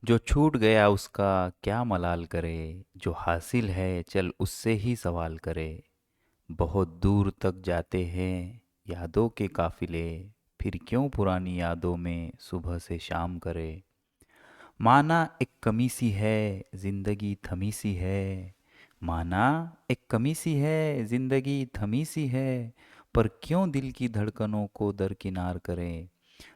जो छूट गया उसका क्या मलाल करे। जो हासिल है चल उससे ही सवाल करे। बहुत दूर तक जाते हैं यादों के काफिले। फिर क्यों पुरानी यादों में सुबह से शाम करे। माना एक कमी सी है जिंदगी थमी सी है। माना एक कमी सी है जिंदगी थमी सी है। पर क्यों दिल की धड़कनों को दरकिनार करें।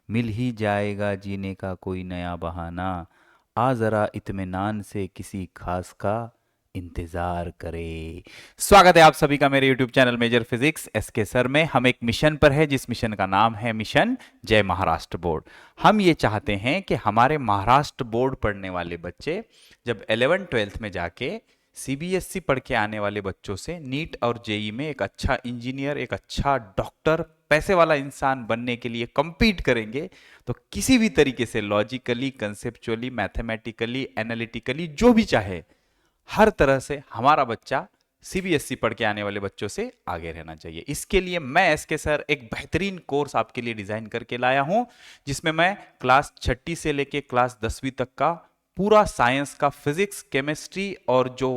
मिल ही जाएगा जीने का कोई नया बहाना। आ जरा इत्मीनान से किसी खास का इंतजार करे। स्वागत है आप सभी का मेरे YouTube channel major physics S K sir में। हम एक मिशन पर है जिस मिशन का नाम है मिशन जय महाराष्ट्र बोर्ड। हम ये चाहते हैं कि हमारे महाराष्ट्र बोर्ड पढ़ने वाले बच्चे जब 11th-12th में जाके सीबीएसई पढ़ के आने वाले बच्चों से नीट और जेई में एक अच्छा इंजीनियर, एक अच्छा डॉक्टर, पैसे वाला इंसान बनने के लिए compete करेंगे, तो किसी भी तरीके से लॉजिकली, कंसेप्चुअली, मैथमेटिकली, एनालिटिकली जो भी चाहे, हर तरह से हमारा बच्चा सीबीएसई पढ़ के आने वाले बच्चों से आगे रहना चाहिए। इसके लिए मैं एस के सर एक बेहतरीन कोर्स आपके लिए डिजाइन करके लाया हूं, जिसमें मैं क्लास 6ठी से लेके क्लास 10वीं तक का पूरा साइंस का फिजिक्स, केमिस्ट्री और जो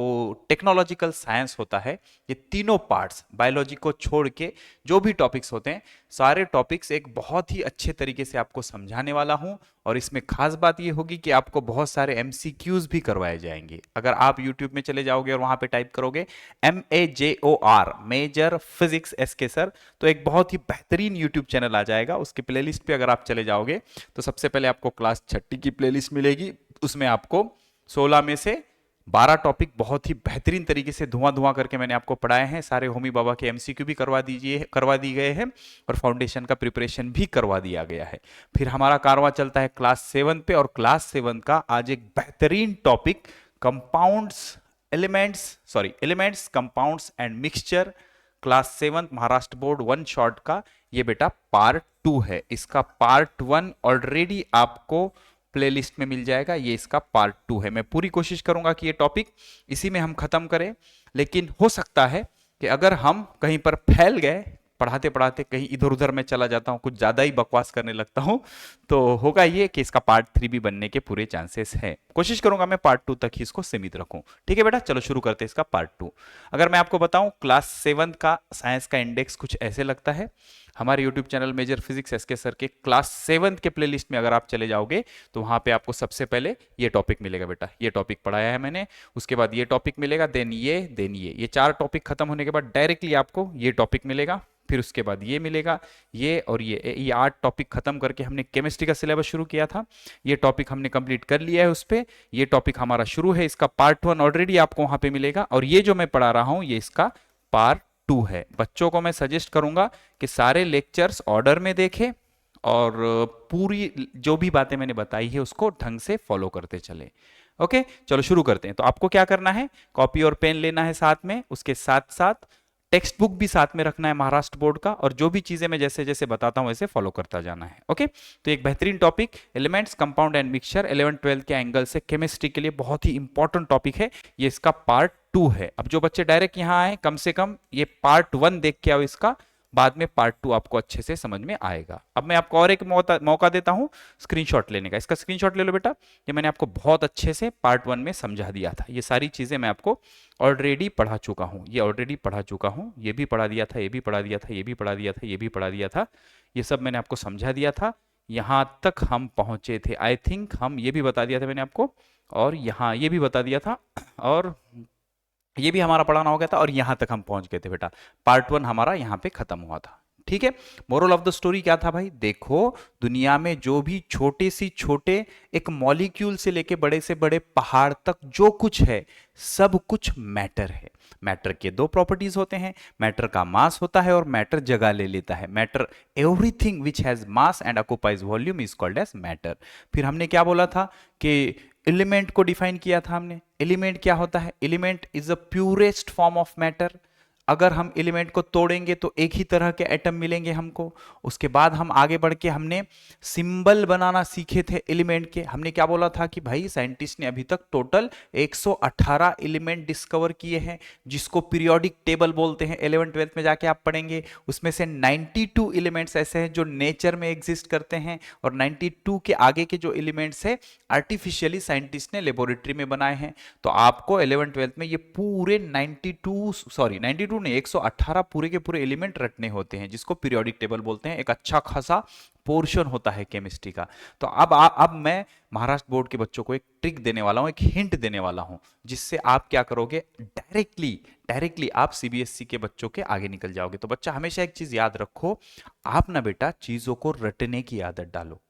टेक्नोलॉजिकल साइंस होता है, ये तीनों पार्ट्स, बायोलॉजी को छोड़ के जो भी टॉपिक्स होते हैं, सारे टॉपिक्स एक बहुत ही अच्छे तरीके से आपको समझाने वाला हूं। और इसमें खास बात ये होगी कि आपको बहुत सारे एमसीक्यूज भी करवाए जाएंगे। अगर आप यूट्यूब में चले जाओगे और वहां पे टाइप करोगे MAJOR major physics S K sir, तो एक बहुत ही बेहतरीन यूट्यूब चैनल आ जाएगा। उसके प्लेलिस्ट पे अगर आप चले जाओगे तो सबसे पहले आपको क्लास 6ठी की प्लेलिस्ट मिलेगी। उसमें आपको 16 में से 12 टॉपिक बहुत ही बेहतरीन तरीके से धुआं धुआं करके मैंने आपको पढ़ाए हैं। सारे होमी बाबा के एमसीक्यू भी करवा दी गए हैं और फाउंडेशन का प्रिपरेशन भी करवा दिया गया है। फिर हमारा कारवां चलता है क्लास 7 पे, और क्लास 7 का आज एक बेहतरीन topic compounds, elements, compounds and mixture, class 7 Maharashtra board 1 short का ये बेटा पार्ट 2 है। इसका पार्ट 1 ऑलरेडी आपको प्लेलिस्ट में मिल जाएगा, ये इसका पार्ट 2 है। मैं पूरी कोशिश करूंगा कि ये टॉपिक इसी में हम खत्म करें, लेकिन हो सकता है कि अगर हम कहीं पर फैल गए पढ़ाते पढ़ाते, कहीं इधर उधर में चला जाता हूं, कुछ ज्यादा ही बकवास करने लगता हूं, तो होगा ये कि इसका पार्ट 3 भी बनने के पूरे चांसेस हैं। कोशिश करूंगा मैं पार्ट 2 तक ही इसको सीमित रखूं। ठीक है बेटा, चलो शुरू करते हैं इसका पार्ट 2। अगर मैं आपको बताऊं, क्लास 7 का साइंस का इंडेक्स कुछ ऐसे लगता है। हमारे YouTube channel major physics S K sir के क्लास 7 के प्लेलिस्ट में अगर आप चले जाओगे तो वहां पे आपको सबसे पहले ये टॉपिक मिलेगा बेटा, ये टॉपिक पढ़ाया है मैंने। उसके बाद ये टॉपिक मिलेगा, देन ये 4 टॉपिक खत्म होने के बाद डायरेक्टली आपको ये टॉपिक मिलेगा। फिर उसके बाद ये मिलेगा, ये और ये 8 टॉपिक खत्म करके हमने केमिस्ट्री का सिलेबस शुरू किया था। ये टॉपिक हमने कंप्लीट कर लिया है उस पे। ये टॉपिक हमारा शुरू है, इसका पार्ट 1 ऑलरेडी आपको वहां पे मिलेगा, और ये जो मैं पढ़ा रहा हूं ये इसका पार्ट 2 है। बच्चों को मैं सजेस्ट करूंगा कि सारे लेक्चर्स ऑर्डर में देखें और पूरी जो भी बातें मैंने बताई है उसको ढंग से फॉलो करते चले। ओके, चलो शुरू करते हैं। तो आपको क्या करना है, कॉपी और पेन लेना है साथ में, उसके साथ साथ टेक्स्ट बुक भी साथ में रखना है महाराष्ट्र बोर्ड का, और जो भी चीजें मैं जैसे जैसे बताता हूं वैसे फॉलो करता जाना है। ओके, तो एक बेहतरीन topic elements, compound and mixture 11th-12th के एंगल से केमिस्ट्री के लिए बहुत ही इंपॉर्टेंट टॉपिक है। ये इसका पार्ट 2 है। अब जो बच्चे डायरेक्ट यहां आए, कम से कम ये पार्ट 1 देख के आओ इसका, बाद में पार्ट 2 आपको अच्छे से समझ में आएगा। अब मैं आपको और एक मौका देता हूं स्क्रीनशॉट लेने का। इसका स्क्रीनशॉट ले लो बेटा, ये मैंने आपको बहुत अच्छे से पार्ट 1 में समझा दिया था। ये सारी चीजें मैं आपको ऑलरेडी पढ़ा चुका हूं, ये ऑलरेडी पढ़ा चुका हूं, ये भी पढ़ा दिया था, ये भी पढ़ा दिया था, ये भी पढ़ा दिया था, ये भी पढ़ा दिया था, ये सब मैंने आपको समझा दिया था। यहां तक हम पहुंचे थे, आई थिंक हम ये भी बता दिया था मैंने आपको, और यहां ये भी बता दिया था, और ये भी हमारा पढ़ाना हो गया था, और यहां तक हम पहुंच गए थे बेटा। पार्ट 1 हमारा यहां पे खत्म हुआ था। ठीक है, मोरल ऑफ द स्टोरी क्या था भाई, देखो दुनिया में जो भी छोटे सी छोटे, एक मॉलिक्यूल से लेके बड़े से बड़े पहाड़ तक जो कुछ है, सब कुछ मैटर है। मैटर के दो प्रॉपर्टीज होते हैं, मैटर का मास होता है और मैटर जगह ले लेता है। Matter, everything which has mass and occupies volume is called as matter. फिर हमने क्या बोला था कि एलिमेंट को डिफाइन किया था हमने। एलिमेंट क्या होता है, element is the purest form of matter. अगर हम एलिमेंट को तोड़ेंगे तो एक ही तरह के एटम मिलेंगे हमको। उसके बाद हम आगे बढ़ के हमने सिंबल बनाना सीखे थे एलिमेंट के। हमने क्या बोला था कि भाई साइंटिस्ट ने अभी तक टोटल 118 एलिमेंट डिस्कवर किए हैं, जिसको पीरियोडिक टेबल बोलते हैं। 11th 12th में जाके आप पढ़ेंगे। उसमें से 92 एलिमेंट्स ऐसे हैं जो नेचर में एग्जिस्ट करते हैं, और 92 के आगे के जो एलिमेंट्स है आर्टिफिशियली साइंटिस्ट ने लेबोरेटरी में बनाए हैं। तो आपको 11th 12th में ये पूरे 92 ने 118 पूरे के पूरे एलिमेंट रटने होते हैं, जिसको पीरियोडिक टेबल बोलते हैं। एक अच्छा खासा पोर्शन होता है केमिस्ट्री का। तो अब मैं महाराष्ट्र बोर्ड के बच्चों को एक ट्रिक देने वाला हूं, एक हिंट देने वाला हूं, जिससे आप क्या करोगे, डायरेक्टली आप सीबीएसई के बच्चों के आगे निकल जाओगे। तो बच्चा हमेशा एक चीज याद रखो, आप ना बेटा चीजों को रटने की आदत डालो।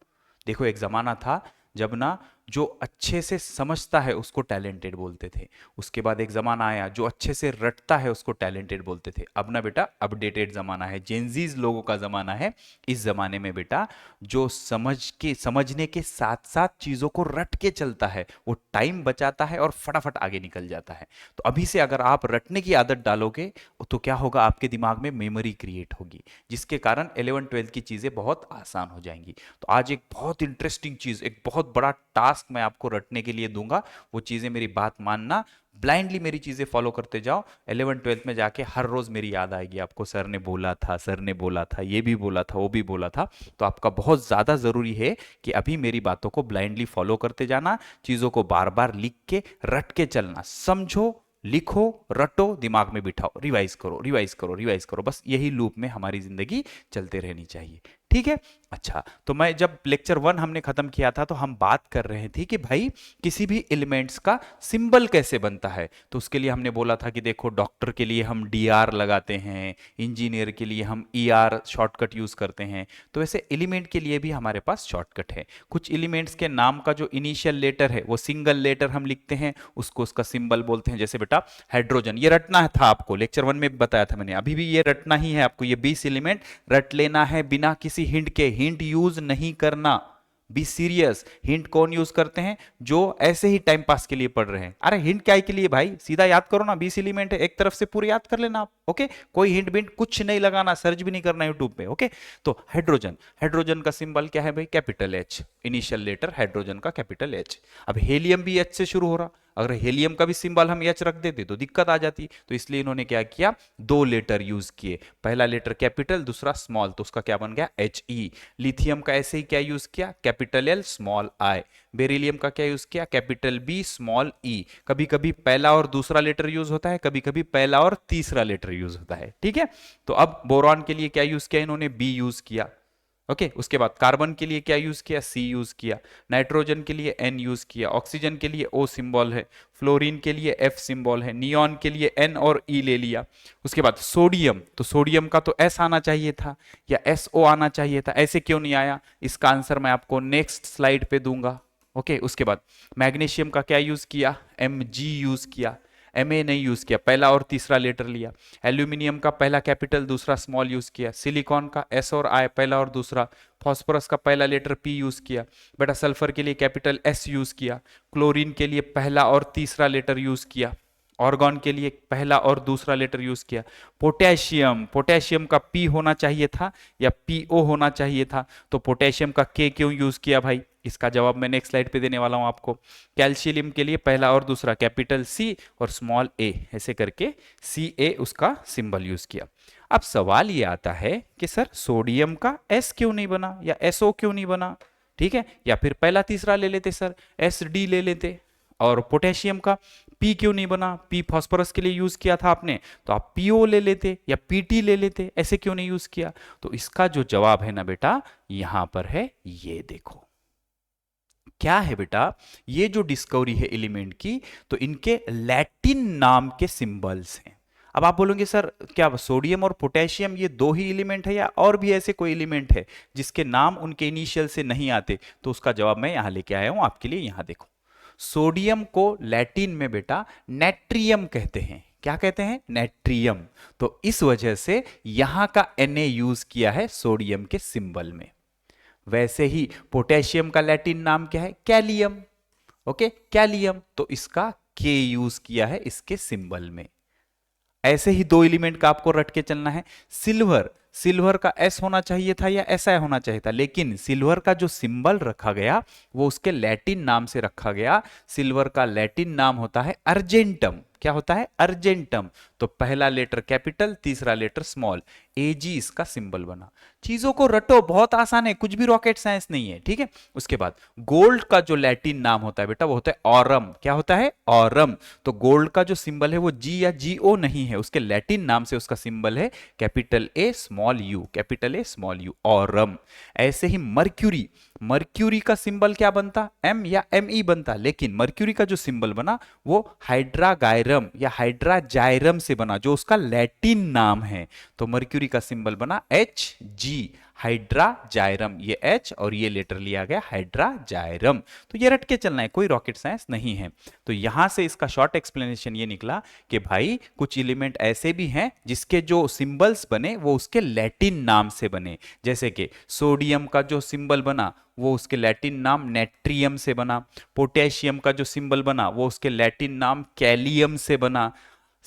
देखो एक जमाना था जब ना जो अच्छे से समझता है उसको टैलेंटेड बोलते थे। उसके बाद एक जमाना आया जो अच्छे से रटता है उसको टैलेंटेड बोलते थे। अब ना बेटा अपडेटेड जमाना है, जेनजीज लोगों का जमाना है। इस जमाने में बेटा जो समझने के साथ साथ चीजों को रट के चलता है वो टाइम बचाता है और फटाफट आगे निकल जाता है। तो अभी से अगर आप रटने की आदत डालोगे तो क्या होगा, आपके दिमाग में मेमोरी क्रिएट होगी, जिसके कारण 11th 12th की चीजें बहुत आसान हो जाएंगी। तो आज एक बहुत इंटरेस्टिंग चीज, एक बहुत बड़ा टास्क मैं आपको रटने के लिए दूंगा। वो चीजें मेरी बात मानना, ब्लाइंडली मेरी चीजें फॉलो करते जाओ। 11th 12th में जाके हर रोज मेरी याद आएगी आपको, सर ने बोला था, सर ने बोला था, ये भी बोला था, वो भी बोला था। तो आपका बहुत ज्यादा जरूरी है कि अभी मेरी बातों को ब्लाइंडली फॉलो करते जाना, चीजों को बार बार लिख के रट के चलना। समझो, लिखो, रटो, दिमाग में बिठाओ, रिवाइज करो, रिवाइज करो, रिवाइज करो। बस यही लूप में हमारी जिंदगी चलते रहनी चाहिए। ठीक है। अच्छा, तो मैं जब लेक्चर 1 हमने खत्म किया था तो हम बात कर रहे थे कि भाई किसी भी एलिमेंट्स का सिंबल कैसे बनता है। तो उसके लिए हमने बोला था कि देखो डॉक्टर के लिए हम डीआर लगाते हैं, इंजीनियर के लिए हम ईआर शॉर्टकट यूज करते हैं। तो वैसे एलिमेंट के लिए भी हमारे पास शॉर्टकट है। कुछ एलिमेंट्स के नाम का जो इनिशियल लेटर है वो सिंगल लेटर हम लिखते हैं, उसको उसका सिंबल बोलते हैं। जैसे बेटा हाइड्रोजन, ये रटना था आपको, लेक्चर 1 में बताया था मैंने, अभी भी ये रटना ही है आपको। ये 20 एलिमेंट रट लेना है बिना किसी हिंट के। हिंट यूज नहीं करना, बी सीरियस। हिंट कौन यूज करते हैं, जो ऐसे ही टाइम पास के लिए पढ़ रहे हैं। अरे हिंट क्या के लिए भाई, सीधा याद करो ना, 20 एलिमेंट है, एक तरफ से पूरे याद कर लेना आप। ओके, कोई हिंट बिंट कुछ नहीं लगाना, सर्च भी नहीं करना यूट्यूब पे। ओके, तो हाइड्रोजन, हाइड्रोजन का सिंबल क्या है भाई, capital H, initial letter hydrogen का कैपिटल एच। अब हेलियम भी एच से शुरू हो रहा, अगर हेलियम का भी सिंबल हम एच रख देते तो दिक्कत आ जाती। तो इसलिए इन्होंने क्या किया, 2 लेटर यूज किए, पहला लेटर कैपिटल, दूसरा स्मॉल, तो उसका क्या बन गया, एच ई। लिथियम का ऐसे ही क्या यूज किया, capital L small I. Beryllium का क्या यूज किया, कैपिटल बी स्मॉल ई। कभी कभी पहला और दूसरा लेटर यूज होता है, कभी कभी पहला और तीसरा लेटर यूज होता है। ठीक है। तो अब बोरॉन के लिए क्या यूज किया इन्होंने, बी यूज किया। ओके, उसके बाद कार्बन के लिए क्या यूज किया, सी यूज किया। नाइट्रोजन के लिए एन यूज किया। ऑक्सीजन के लिए ओ सिंबल है। फ्लोरीन के लिए एफ सिंबल है। नियॉन के लिए एन और ई ले लिया। उसके बाद सोडियम, तो सोडियम का तो एस आना चाहिए था या एस ओ आना चाहिए था, ऐसे क्यों नहीं आया, इसका आंसर मैं आपको नेक्स्ट स्लाइड पे दूंगा। ओके, उसके बाद मैग्नीशियम का क्या यूज किया, एम जी यूज किया। एम ए नहीं यूज किया, पहला और तीसरा लेटर लिया। एल्यूमिनियम का पहला कैपिटल दूसरा स्मॉल यूज किया। सिलिकॉन का एस और आई पहला और दूसरा। फॉस्फोरस का पहला लेटर पी यूज किया बेटा। सल्फर के लिए कैपिटल एस यूज किया। क्लोरीन के लिए पहला और तीसरा लेटर यूज किया। ऑर्गन के लिए पहला और दूसरा लेटर यूज किया। पोटेशियम, पोटेशियम का पी होना चाहिए था या पीओ होना चाहिए था, तो पोटेशियम का के क्यों यूज किया भाई, इसका जवाब मैं नेक्स्ट स्लाइड पे देने वाला हूं आपको। कैल्शियम के लिए पहला और दूसरा कैपिटल सी और स्मॉल ए, ऐसे करके सी ए उसका सिंबल यूज किया। अब सवाल ये आता है कि सर सोडियम का एस क्यों नहीं बना या एसओ क्यों नहीं बना। ठीक है, या फिर पहला तीसरा ले लेते सर, एस डी ले लेते। और पोटेशियम का पी क्यों नहीं बना, पी फास्फोरस के लिए यूज किया था आपने, तो आप पीओ ले लेते या पीटी ले लेते, ऐसे क्यों नहीं यूज किया। तो इसका जो जवाब है ना बेटा यहां पर है, ये देखो क्या है बेटा, ये जो डिस्कवरी है एलिमेंट की, तो इनके लैटिन नाम के सिंबल्स हैं। अब आप बोलोगे सर क्या सोडियम और पोटेशियम ये 2 ही एलिमेंट है या और भी ऐसे कोई एलिमेंट है जिसके नाम उनके इनिशियल से नहीं आते, तो उसका जवाब मैं यहां लेके आया हूं आपके लिए। यहां देखो, सोडियम को लैटिन में बेटा नेट्रियम कहते हैं। क्या कहते हैं, नेट्रियम। तो इस वजह से यहां का Na यूज किया है सोडियम के सिंबल में। वैसे ही पोटेशियम का लैटिन नाम क्या है, कैलियम। ओके, कैलियम, तो इसका के यूज किया है इसके सिंबल में। ऐसे ही दो एलिमेंट का आपको रट के चलना है। सिल्वर, सिल्वर का एस होना चाहिए था या ऐसा होना चाहिए था, लेकिन सिल्वर का जो सिंबल रखा गया वो उसके लैटिन नाम से रखा गया। सिल्वर का लैटिन नाम होता है अर्जेंटम। क्या होता है? अर्जेंटम। तो पहला लेटर कैपिटल, तीसरा लेटर स्मॉल, एजी इसका सिंबल बना। चीजों को रटो, बहुत आसान है, कुछ भी रॉकेट साइंस नहीं है, ठीक है। उसके बाद गोल्ड का जो लैटिन नाम होता है बेटा वो होता है ऑरम। क्या होता है? ऑरम। तो गोल्ड का जो सिंबल है वो जी या जी ओ नहीं है, उसके लैटिन नाम से उसका सिंबल है capital A small you, capital A small you, Aurum. ऐसे ही मर्क्यूरी, मर्क्यूरी का सिंबल क्या बनता? एम या एम ई बनता, लेकिन मर्क्यूरी का जो सिंबल बना वो हाइड्रागायरम या हाइड्राजायरम से बना, जो उसका लैटिन नाम है। तो मर्क्यूरी का सिंबल बना एच जी, हाइड्राजायरम। ये एच और ये लेटर लिया गया हाइड्राजायरम। तो ये रट के चलना है, कोई रॉकेट साइंस नहीं है। तो यहां से इसका शॉर्ट एक्सप्लेनेशन ये निकला कि भाई कुछ एलिमेंट ऐसे भी हैं जिसके जो सिंबल्स बने वो उसके लैटिन नाम से बने। जैसे कि सोडियम का जो सिंबल बना वो उसके लैटिन नाम नेट्रियम से बना। पोटेशियम का जो सिंबल बना वो उसके लैटिन नाम कैलियम से बना।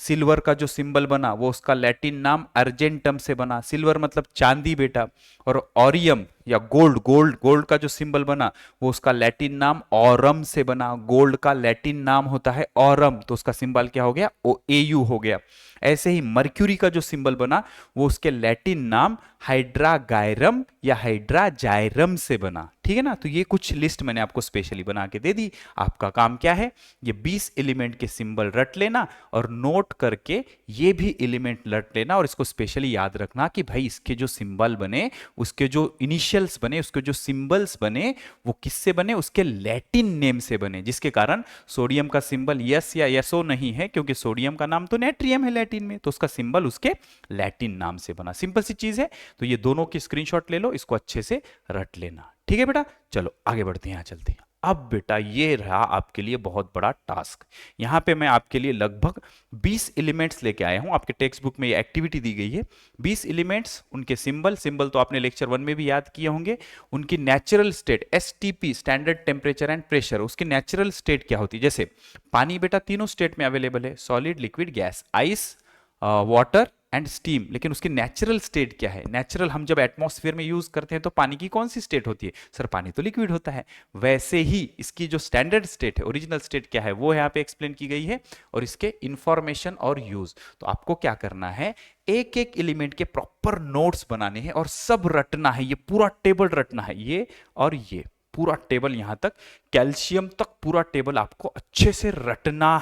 सिल्वर का जो सिंबल बना वो उसका लैटिन नाम अर्जेंटम से बना। सिल्वर मतलब चांदी बेटा। और ऑरियम या गोल्ड, गोल्ड का जो सिंबल बना वो उसका लैटिन नाम ऑरम से बना। गोल्ड का लैटिन नाम होता है ऑरम, तो उसका सिंबल क्या हो गया? ओ ए यू हो गया। ऐसे ही मर्क्यूरी का जो सिंबल बना वो उसके लैटिन नाम हाइड्रागायरम या हाइड्राजायरम से बना। ठीक है ना। तो ये कुछ लिस्ट मैंने आपको स्पेशली बना के दे दी। आपका काम क्या है? ये 20 एलिमेंट के सिंबल रट लेना और नोट करके ये भी एलिमेंट रट लेना, और इसको स्पेशली याद रखना कि भाई इसके जो सिंबल बने, उसके जो इनिशियल्स बने, उसके जो सिंबल्स बने वो किससे बने? उसके लैटिन नेम से बने। जिसके कारण सोडियम का सिंबल यस या यसो नहीं है, क्योंकि सोडियम का नाम तो नेट्रियम है लैटिन में, तो उसका सिंबल उसके लैटिन नाम से बना। सिंपल सी चीज है। तो ये दोनों की स्क्रीनशॉट ले लो, इसको अच्छे से रट लेना। ठीक है बेटा, चलो आगे बढ़ते हैं, यहां चलते हैं। अब बेटा ये रहा आपके लिए बहुत बड़ा टास्क। यहां पे मैं आपके लिए लगभग 20 एलिमेंट्स लेके आया हूं। आपके टेक्स्ट बुक में ये एक्टिविटी दी गई है। 20 एलिमेंट्स, उनके सिंबल, सिंबल तो आपने लेक्चर 1 में भी याद किए होंगे। उनकी natural state STP, standard temperature and pressure, उसकी नेचुरल स्टेट क्या होती है। जैसे पानी बेटा तीनों स्टेट में अवेलेबल है, solid, liquid, gas, ice, water and steam. लेकिन उसकी नेचुरल स्टेट क्या है? नेचुरल हम जब एटमॉस्फेयर में यूज करते हैं तो पानी की कौन सी स्टेट होती है? सर पानी तो लिक्विड होता है। वैसे ही इसकी जो स्टैंडर्ड स्टेट है, ओरिजिनल स्टेट क्या है, वो यहाँ पे एक्सप्लेन की गई है, और इसके इंफॉर्मेशन और यूज। तो आपको क्या करना है? एक एक एलिमेंट के प्रॉपर नोट्स बनाने हैं और सब रटना है। ये पूरा टेबल रटना है, ये और ये पूरा टेबल, यहां तक कैल्शियम तक पूरा टेबल आपको अच्छे से रटना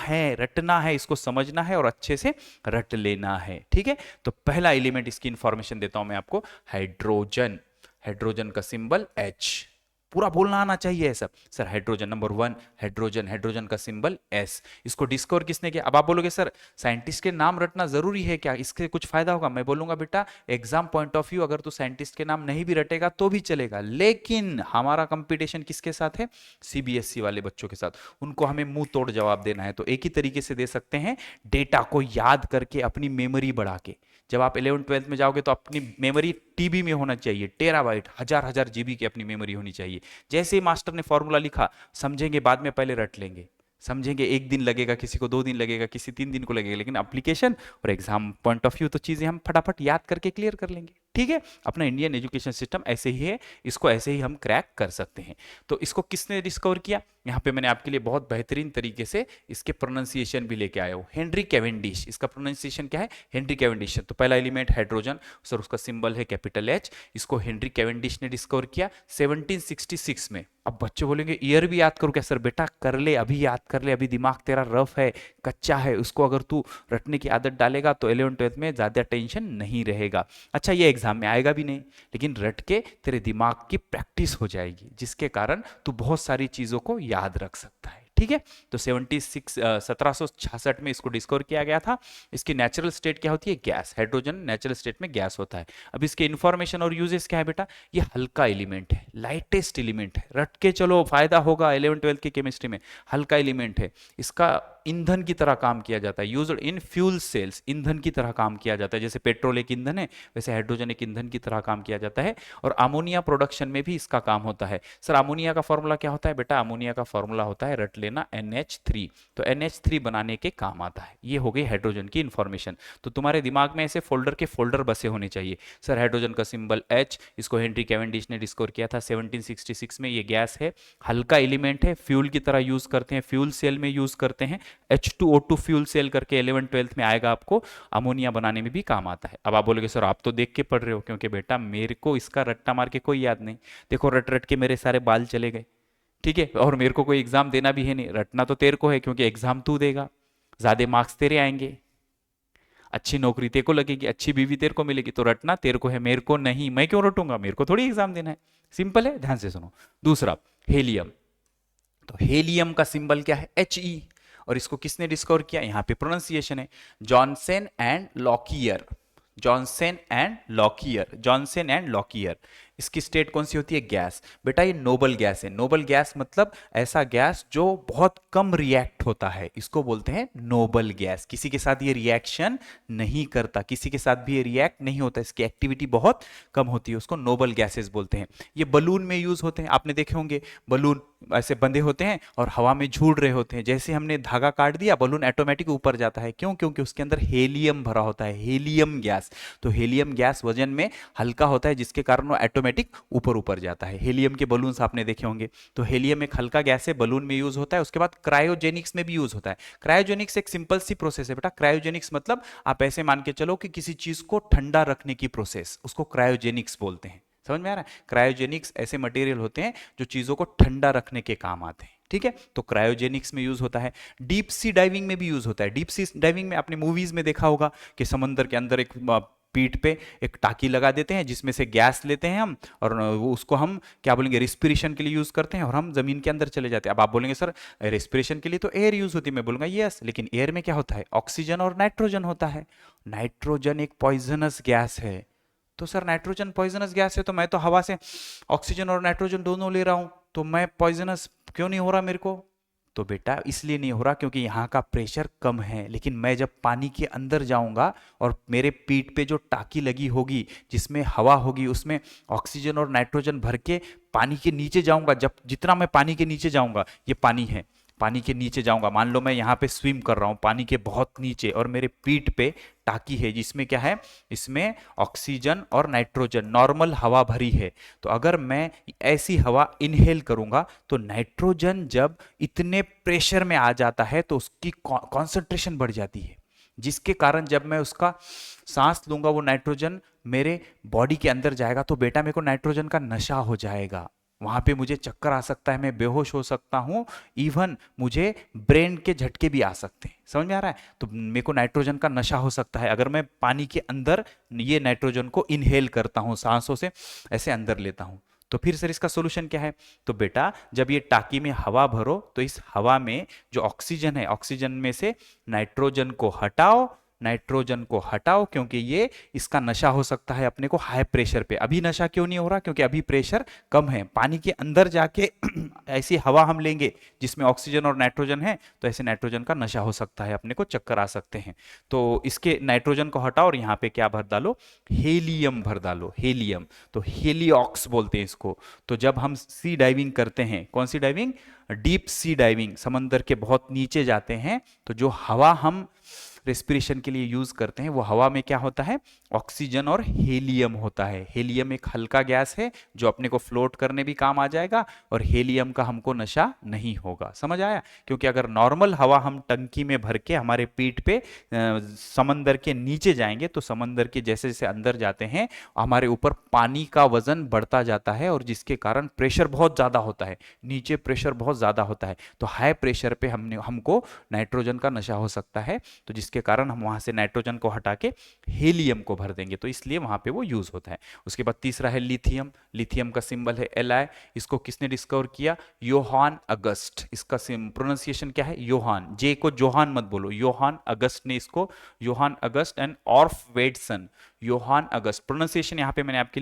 है, इसको समझना है और अच्छे से रट लेना है। ठीक है। तो पहला एलिमेंट, इसकी इंफॉर्मेशन देता हूं मैं आपको, हाइड्रोजन। हाइड्रोजन का सिंबल H, पूरा बोलना आना चाहिए सब। Sir hydrogen number 1, hydrogen, hydrogen का सिंबल S। इसको डिस्कवर किसने किया? अब आप बोलोगे सर साइंटिस्ट के नाम रटना जरूरी है क्या, इससे कुछ फायदा होगा? मैं बोलूंगा बेटा एग्जाम पॉइंट ऑफ व्यू अगर तू साइंटिस्ट के नाम नहीं भी रटेगा तो भी चलेगा, लेकिन हमारा कंपटीशन किसके साथ है? सीबीएसई वाले बच्चों के साथ। उनको हमें मुंह तोड़ जवाब देना है। तो एक ही तरीके से दे सकते हैं, डेटा को याद करके, अपनी मेमोरी बढ़ा के। जब आप 11th-12th में जाओगे तो अपनी मेमोरी टीबी में होना चाहिए, टेराबाइट, हजार जीबी की अपनी मेमोरी होनी चाहिए। जैसे ही मास्टर ने फॉर्मूला लिखा, समझेंगे बाद में, पहले रट लेंगे। समझेंगे, एक दिन लगेगा, किसी को 2 दिन लगेगा, किसी 3 दिन को लगेगा, लेकिन एप्लीकेशन और एग्जाम पॉइंट ऑफ व्यू तो चीजें हम फटाफट याद करके क्लियर कर लेंगे। ठीक है। अपना इंडियन एजुकेशन सिस्टम ऐसे ही है, इसको ऐसे ही हम क्रैक कर सकते हैं। तो इसको किसने डिस्कवर किया? यहाँ पे मैंने आपके लिए बहुत बेहतरीन तरीके से इसके प्रोनाउंसिएशन भी लेके आया हूँ। हेनरी कैवेंडिश, इसका प्रोनाउंसिएशन क्या है? Henry Cavendish. तो पहला एलिमेंट हाइड्रोजन, सर उसका सिंबल है कैपिटल H। इसको हेनरी कैवेंडिश ने डिस्कवर किया 1766 में। अब बच्चे बोलेंगे ईयर भी याद करो क्या? सर बेटा कर ले, अभी याद कर ले, अभी दिमाग तेरा रफ है, कच्चा है, उसको अगर तू रटने की आदत डालेगा तो 11th-12th में ज्यादा टेंशन नहीं रहेगा। अच्छा ये एग्जाम में आएगा भी नहीं, लेकिन रट के तेरे दिमाग की प्रैक्टिस हो जाएगी, जिसके कारण तू बहुत सारी चीजों को याद रख सकता है। ठीक है। तो 1766 में इसको डिस्कवर किया गया था। इसकी नेचुरल स्टेट क्या होती है? गैस। हाइड्रोजन नेचुरल स्टेट में गैस होता है। अब इसके इंफॉर्मेशन और यूजेस क्या है बेटा? ये हल्का एलिमेंट है, लाइटेस्ट एलिमेंट है। रट के चलो, फायदा होगा 11th-12th की केमिस्ट्री में। हल्का एलिमेंट है, इसका ईंधन की तरह काम किया जाता है, यूज्ड इन फ्यूल सेल्स, ईंधन की तरह काम किया जाता है। जैसे पेट्रोल एक ईंधन है, वैसे हाइड्रोजन एक ईंधन की तरह काम किया जाता है। और अमोनिया प्रोडक्शन में भी इसका काम होता है। सर अमोनिया का फॉर्मूला क्या होता है बेटा? अमोनिया का फॉर्मूला होता है, रट लेना, NH3। तो NH3 बनाने के काम आता है। ये हो गई हाइड्रोजन की इंफॉर्मेशन। तो तुम्हारे दिमाग में ऐसे फोल्डर के फोल्डर बसे होने चाहिए। सर हाइड्रोजन का सिंबल H, इसको हेनरी कैवेंडिश ने डिस्कवर किया था 1766 में। ये गैस है, हल्का एलिमेंट है, फ्यूल की तरह यूज करते हैं, फ्यूल सेल में यूज करते हैं। H2O2 फ्यूल सेल करके 11th-12th में आएगा आपको, अमोनिया बनाने में भी काम आता है। अब आप बोलोगे सर आप तो देख के पढ़ रहे हो, क्योंकि बेटा मेरे को इसका रट्टा मार के कोई याद नहीं। देखो रट रट के मेरे सारे बाल चले गए, ठीक है। और मेरे को कोई एग्जाम देना भी है नहीं, रटना तो तेरे को है, क्योंकि एग्जाम तू देगा, ज्यादा मार्क्स तेरे आएंगे, अच्छी नौकरी तेरे को लगेगी, अच्छी बीवी तेरे को मिलेगी, तो रटना तेरे को है, मेरे को नहीं। मैं क्यों रटूंगा? मेरे को थोड़ी एग्जाम देना है। सिंपल है, ध्यान से सुनो। दूसरा हेलियम। तो हेलियम का सिंबल क्या है? He। और इसको किसने डिस्कवर किया? यहाँ पे प्रोनाउंसिएशन है, Johnson and Lockyer. Johnson and Lockyer, Johnson and Lockyer. इसकी स्टेट कौन सी होती है? गैस। बेटा ये नोबल गैस है। नोबल गैस मतलब ऐसा गैस जो बहुत कम रिएक्ट होता है, इसको बोलते हैं नोबल गैस। किसी के साथ ये रिएक्शन नहीं करता, किसी के साथ भी ये रिएक्ट नहीं होता, इसकी एक्टिविटी बहुत कम होती है, उसको नोबल गैसेस बोलते हैं। ये बलून में यूज होते हैं, आपने देखे होंगे बलून ऐसे बंधे होते हैं और हवा में झूल रहे होते हैं। जैसे हमने धागा काट दिया, बलून ऑटोमेटिक ऊपर जाता है। क्यों? क्योंकि उसके अंदर हेलियम भरा होता है, हेलियम गैस। तो हेलियम गैस वजन में हल्का होता है, जिसके कारण वो ऑटोमेटिक ऊपर ऊपर जाता है। हेलियम के बलून्स आपने देखे होंगे। तो हेलियम एक हल्का गैस है, बलून में यूज होता है। उसके बाद क्रायोजेनिक्स में भी यूज होता है। क्रायोजेनिक्स एक सिंपल सी प्रोसेस है बेटा। क्रायोजेनिक्स मतलब आप ऐसे मान के चलो कि किसी चीज को ठंडा रखने की प्रोसेस, उसको क्रायोजेनिक्स बोलते हैं। समझ में आ रहा है? क्रायोजेनिक्स ऐसे मटेरियल होते हैं जो चीजों को ठंडा रखने के काम आते हैं, ठीक है। तो क्रायोजेनिक्स में यूज होता है। डीप सी डाइविंग में भी यूज होता है। डीप सी डाइविंग में आपने मूवीज में देखा होगा कि समंदर के अंदर एक पीठ पे एक टाकी लगा देते हैं, जिसमें से गैस लेते हैं हम, और वो उसको हम क्या बोलेंगे, रिस्पिरेशन के लिए यूज करते हैं, और हम जमीन के अंदर चले जाते हैं। अब आप बोलेंगे सर रिस्पिरेशन के लिए तो एयर यूज होती है। मैं बोलूंगा यस, लेकिन एयर में क्या होता है? ऑक्सीजन और नाइट्रोजन होता है। नाइट्रोजन एक पॉइजनस गैस है। तो सर नाइट्रोजन पॉइजनस गैस है, तो मैं तो हवा से ऑक्सीजन और नाइट्रोजन दोनों ले रहा हूं, तो मैं पॉइजनस क्यों नहीं हो रहा मेरे को? तो बेटा इसलिए नहीं हो रहा क्योंकि यहाँ का प्रेशर कम है। लेकिन मैं जब पानी के अंदर जाऊंगा और मेरे पीठ पे जो टाकी लगी होगी जिसमें हवा होगी, उसमें ऑक्सीजन और नाइट्रोजन भर के पानी के नीचे जाऊंगा, जब जितना मैं पानी के नीचे जाऊंगा, ये पानी है, पानी के नीचे जाऊंगा, मान लो मैं यहाँ पे स्विम कर रहा हूँ पानी के बहुत नीचे, और मेरे पीठ पे टाकी है जिसमें क्या है, इसमें ऑक्सीजन और नाइट्रोजन नॉर्मल हवा भरी है। तो अगर मैं ऐसी हवा इनहेल करूंगा तो नाइट्रोजन जब इतने प्रेशर में आ जाता है तो उसकी कॉन्सेंट्रेशन बढ़ जाती है, जिसके कारण जब मैं उसका सांस लूंगा वो नाइट्रोजन मेरे बॉडी के अंदर जाएगा, तो बेटा मेरे को नाइट्रोजन का नशा हो जाएगा। वहां पे मुझे चक्कर आ सकता है, मैं बेहोश हो सकता हूं, इवन मुझे ब्रेन के झटके भी आ सकते हैं। समझ में आ रहा है? तो मेरे को नाइट्रोजन का नशा हो सकता है अगर मैं पानी के अंदर ये नाइट्रोजन को इनहेल करता हूं, सांसों से ऐसे अंदर लेता हूं। तो फिर सर इसका सोल्यूशन क्या है? तो बेटा जब ये टाकी में हवा भरो तो इस हवा में जो ऑक्सीजन है, ऑक्सीजन में से नाइट्रोजन को हटाओ, नाइट्रोजन को हटाओ, क्योंकि ये इसका नशा हो सकता है अपने को हाई प्रेशर पे। अभी नशा क्यों नहीं हो रहा? क्योंकि अभी प्रेशर कम है। पानी के अंदर जाके ऐसी हवा हम लेंगे जिसमें ऑक्सीजन और नाइट्रोजन है, तो ऐसे नाइट्रोजन का नशा हो सकता है, अपने को चक्कर आ सकते हैं। तो इसके नाइट्रोजन को हटाओ और यहाँ पे क्या भर डालो? हेलियम भर डालो, हेलियम। तो हेलिऑक्स बोलते हैं इसको। तो जब हम सी डाइविंग करते हैं, कौन sea diving? Deep sea diving, समंदर के बहुत नीचे जाते हैं, तो जो हवा हम रेस्पिरेशन के लिए यूज करते हैं वो हवा में क्या होता है? ऑक्सीजन और हेलियम होता है। हेलियम एक हल्का गैस है जो अपने को फ्लोट करने भी काम आ जाएगा, और हेलियम का हमको नशा नहीं होगा। समझ आया? क्योंकि अगर नॉर्मल हवा हम टंकी में भर के हमारे पीठ पे समंदर के नीचे जाएंगे, तो समंदर के जैसे जैसे अंदर जाते हैं हमारे ऊपर पानी का वजन बढ़ता जाता है, और जिसके कारण प्रेशर बहुत ज्यादा होता है, नीचे प्रेशर बहुत ज्यादा होता है। तो हाई प्रेशर पे हमको नाइट्रोजन का नशा हो सकता है, तो जिसके कारण हम वहां से नाइट्रोजन को हटा के हेलियम को भर देंगे, तो इसलिए वहां पे वो यूज होता है। उसके बाद तीसरा है लिथियम। लिथियम का सिंबल है Li। इसको किसने डिस्कवर किया? योहान अगस्ट। इसका प्रोनाउंसिएशन क्या है? योहान। जे को जोहान मत बोलो, योहान अगस्ट ने इसको, Johan August and Arfwedson, Johan August. Pronunciation यहाँ पे मैंने आपके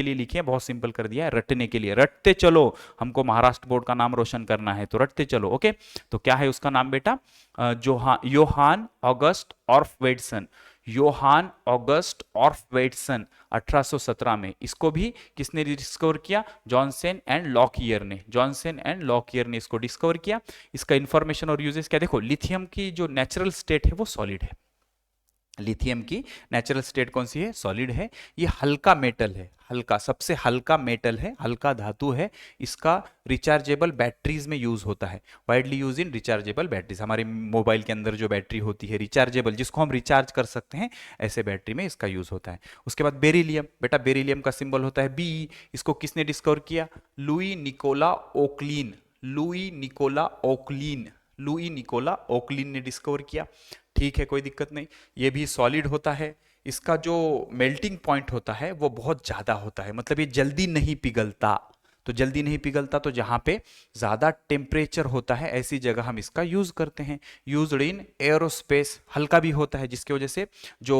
लिए लिखे हैं, बहुत सिंपल कर दिया है, रटने के लिए। रटते चलो, हमको महाराष्ट्र बोर्ड का नाम रोशन करना है तो रटते चलो। ओके, तो क्या है उसका नाम बेटा? योहान ऑगस्ट ऑर्फवेडसन। योहान ऑगस्ट ऑर्फवेडसन 1817 में। इसको भी किसने डिस्कवर किया? जॉनसन एंड लॉकईयर ने। जॉनसन एंड लॉकईयर ने इसको डिस्कवर किया। इसका इंफॉर्मेशन और यूजेस क्या? देखो, लिथियम की जो नेचुरल स्टेट है वो सॉलिड है। लिथियम की नेचुरल स्टेट कौन सी है? सॉलिड है। ये हल्का मेटल है, हल्का, सबसे हल्का मेटल है, हल्का धातु है। इसका रिचार्जेबल बैटरीज में यूज होता है, widely use in rechargeable batteries. हमारे मोबाइल के अंदर जो बैटरी होती है रिचार्जेबल, जिसको हम रिचार्ज कर सकते हैं, ऐसे बैटरी में इसका यूज होता है। उसके बाद बेरिलियम। बेटा बेरिलियम का सिंबल होता है बी। इसको किसने डिस्कवर किया? Louis Nicolas Vauquelin. Louis Nicolas Vauquelin. Louis Nicolas Vauquelin ने डिस्कवर किया। ठीक है, कोई दिक्कत नहीं। ये भी सॉलिड होता है। इसका जो मेल्टिंग पॉइंट होता है वो बहुत ज़्यादा होता है, मतलब ये जल्दी नहीं पिघलता। तो जल्दी नहीं पिघलता, तो जहाँ पे ज़्यादा टेम्परेचर होता है ऐसी जगह हम इसका यूज़ करते हैं। Used in aerospace. हल्का भी होता है, जिसकी वजह से जो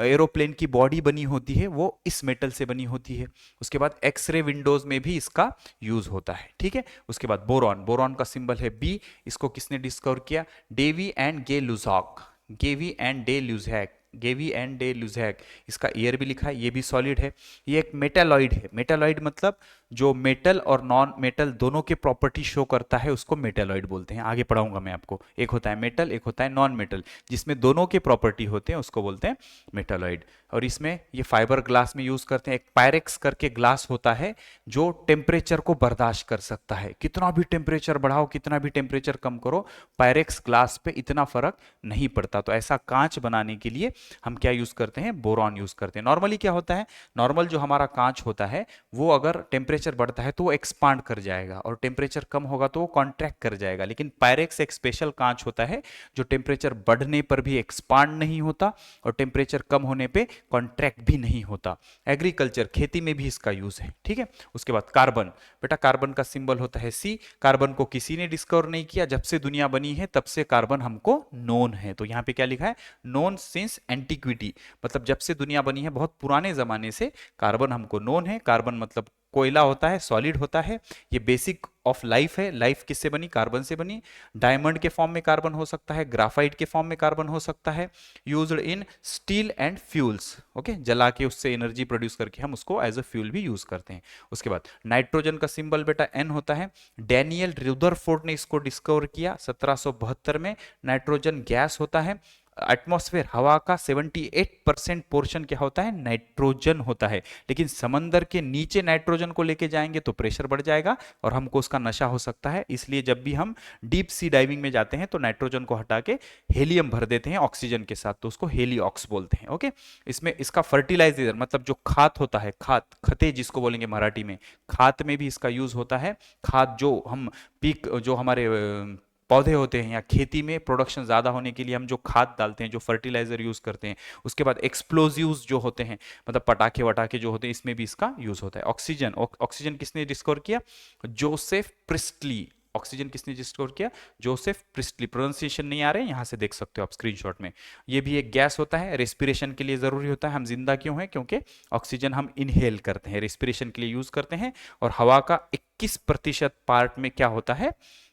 एरोप्लेन की बॉडी बनी होती है वो इस मेटल से बनी होती है। उसके बाद एक्सरे विंडोज में भी इसका यूज़ होता है। ठीक है, उसके बाद बोरॉन। बोरॉन का सिंबल है बी। इसको किसने डिस्कवर किया? Davy and Gay Lussac. Davy and de Lussac. Davy and de Lussac. इसका ईयर भी लिखा है, ये भी सॉलिड है। ये एक मेटालॉइड है। मेटालॉइड मतलब जो मेटल और नॉन मेटल दोनों के प्रॉपर्टी शो करता है उसको मेटालॉइड बोलते हैं। आगे पढ़ाऊंगा मैं आपको। एक होता है मेटल, एक होता है नॉन मेटल, जिसमें दोनों के प्रॉपर्टी होते हैं उसको बोलते हैं मेटालॉइड। और इसमें ये फाइबर ग्लास में यूज करते हैं। एक पायरेक्स करके ग्लास होता है जो टेम्परेचर को बर्दाश्त कर सकता है। कितना भी टेम्परेचर बढ़ाओ, कितना भी टेम्परेचर कम करो, पायरेक्स ग्लास पे इतना फर्क नहीं पड़ता। तो ऐसा कांच बनाने के लिए हम क्या यूज करते हैं? बोरॉन यूज करते हैं। नॉर्मली क्या होता है? नॉर्मल जो हमारा कांच होता है वो अगर टेम्परेचर बढ़ता है तो वो एक्सपांड कर जाएगा, और टेम्परेचर कम होगा तो वो कॉन्ट्रैक्ट कर जाएगा। लेकिन पायरेक्स एक स्पेशल कांच होता है जो टेम्परेचर बढ़ने पर भी एक्सपांड नहीं होता और टेम्परेचर कम होने पे कॉन्ट्रैक्ट भी नहीं होता। एग्रीकल्चर, खेती में भी इसका यूज है। ठीक है, उसके बाद कार्बन। बेटा कार्बन का सिंबल होता है सी। कार्बन को किसी ने डिस्कवर नहीं किया, जब से दुनिया बनी है तब से कार्बन हमको नोन है। तो यहाँ पे क्या लिखा है? नोन सिंस एंटिक्विटी, मतलब जब से दुनिया बनी है, बहुत पुराने जमाने से कार्बन हमको नोन है। कार्बन मतलब कोयला होता है, सॉलिड होता है। ये बेसिक ऑफ लाइफ है। लाइफ किससे बनी? कार्बन से बनी। डायमंड के फॉर्म में कार्बन हो सकता है, ग्राफाइट के फॉर्म में कार्बन हो सकता है। Used in steel and fuels. Okay, जला के उससे एनर्जी प्रोड्यूस करके हम उसको एज अ फ्यूल भी यूज करते हैं। उसके बाद नाइट्रोजन का सिंबल बेटा एन होता है। डैनियल रुदरफोर्ड ने इसको डिस्कवर किया 1772 में। नाइट्रोजन गैस होता है। एटमॉस्फेयर, हवा का 78% पोर्शन क्या होता है? नाइट्रोजन होता है। लेकिन समंदर के नीचे नाइट्रोजन को लेके जाएंगे तो प्रेशर बढ़ जाएगा और हमको उसका नशा हो सकता है। इसलिए जब भी हम डीप सी डाइविंग में जाते हैं तो नाइट्रोजन को हटा के हेलियम भर देते हैं ऑक्सीजन के साथ, तो उसको हेलिऑक्स बोलते हैं। ओके, इसमें इसका फर्टिलाइजर मतलब जो खाद होता है, खाद, खते जिसको बोलेंगे मराठी में, खाद में भी इसका यूज होता है। खाद जो हम पीक, जो हमारे पौधे होते हैं या खेती में प्रोडक्शन ज़्यादा होने के लिए हम जो खाद डालते हैं, जो फर्टिलाइजर यूज़ करते हैं। उसके बाद एक्सप्लोजिव्स जो होते हैं, मतलब पटाखे वटाखे जो होते हैं, इसमें भी इसका यूज़ होता है। ऑक्सीजन, ऑक्सीजन किसने डिस्कवर किया? Joseph priestly. ऑक्सीजन किसने डिस्कवर किया? Joseph priestly. प्रोनाउंसिएशन नहीं आ रहे हैं, यहाँ से देख सकते हो आप स्क्रीनशॉट में। ये भी एक गैस होता है, रेस्पिरेशन के लिए ज़रूरी होता है। हम जिंदा क्यों हैं? क्योंकि ऑक्सीजन हम इनहेल करते हैं, रेस्पिरेशन के लिए यूज़ करते हैं। और हवा का 21% पार्ट में क्या होता है?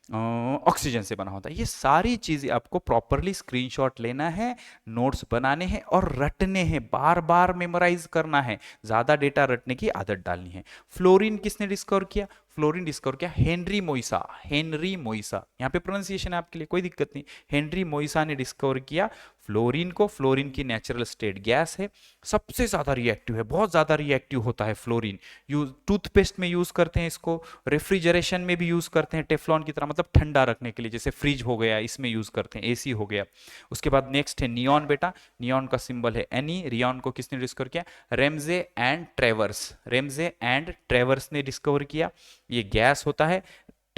ऑक्सीजन से बना होता है। ये सारी चीजें आपको प्रॉपरली स्क्रीनशॉट लेना है, नोट्स बनाने हैं और रटने हैं, बार बार मेमोराइज करना है, ज्यादा डेटा रटने की आदत डालनी है। फ्लोरीन किसने डिस्कवर किया? फ्लोरीन डिस्कवर किया हेनरी मोइसा। हेनरी मोइसा, यहाँ पे प्रोनाउंसिएशन है आपके लिए, कोई दिक्कत नहीं। हेनरी मोइसा ने डिस्कवर किया फ्लोरीन को। फ्लोरीन की नेचुरल स्टेट गैस है, सबसे ज्यादा रिएक्टिव है, बहुत ज्यादा रिएक्टिव होता है फ्लोरीन। यूज टूथपेस्ट में यूज करते हैं इसको, रेफ्रिजरेशन में भी यूज करते हैं टेफ्लॉन की तरह, मतलब ठंडा रखने के लिए, जैसे फ्रिज हो गया इसमें यूज करते हैं, एसी हो गया। उसके बाद नेक्स्ट है नियॉन। बेटा नियॉन का सिंबल है एनी। रियॉन को किसने डिस्कवर किया? Ramsay and ट्रेवर्स। रेमजे एंड ट्रेवर्स ने डिस्कवर किया। ये गैस होता है।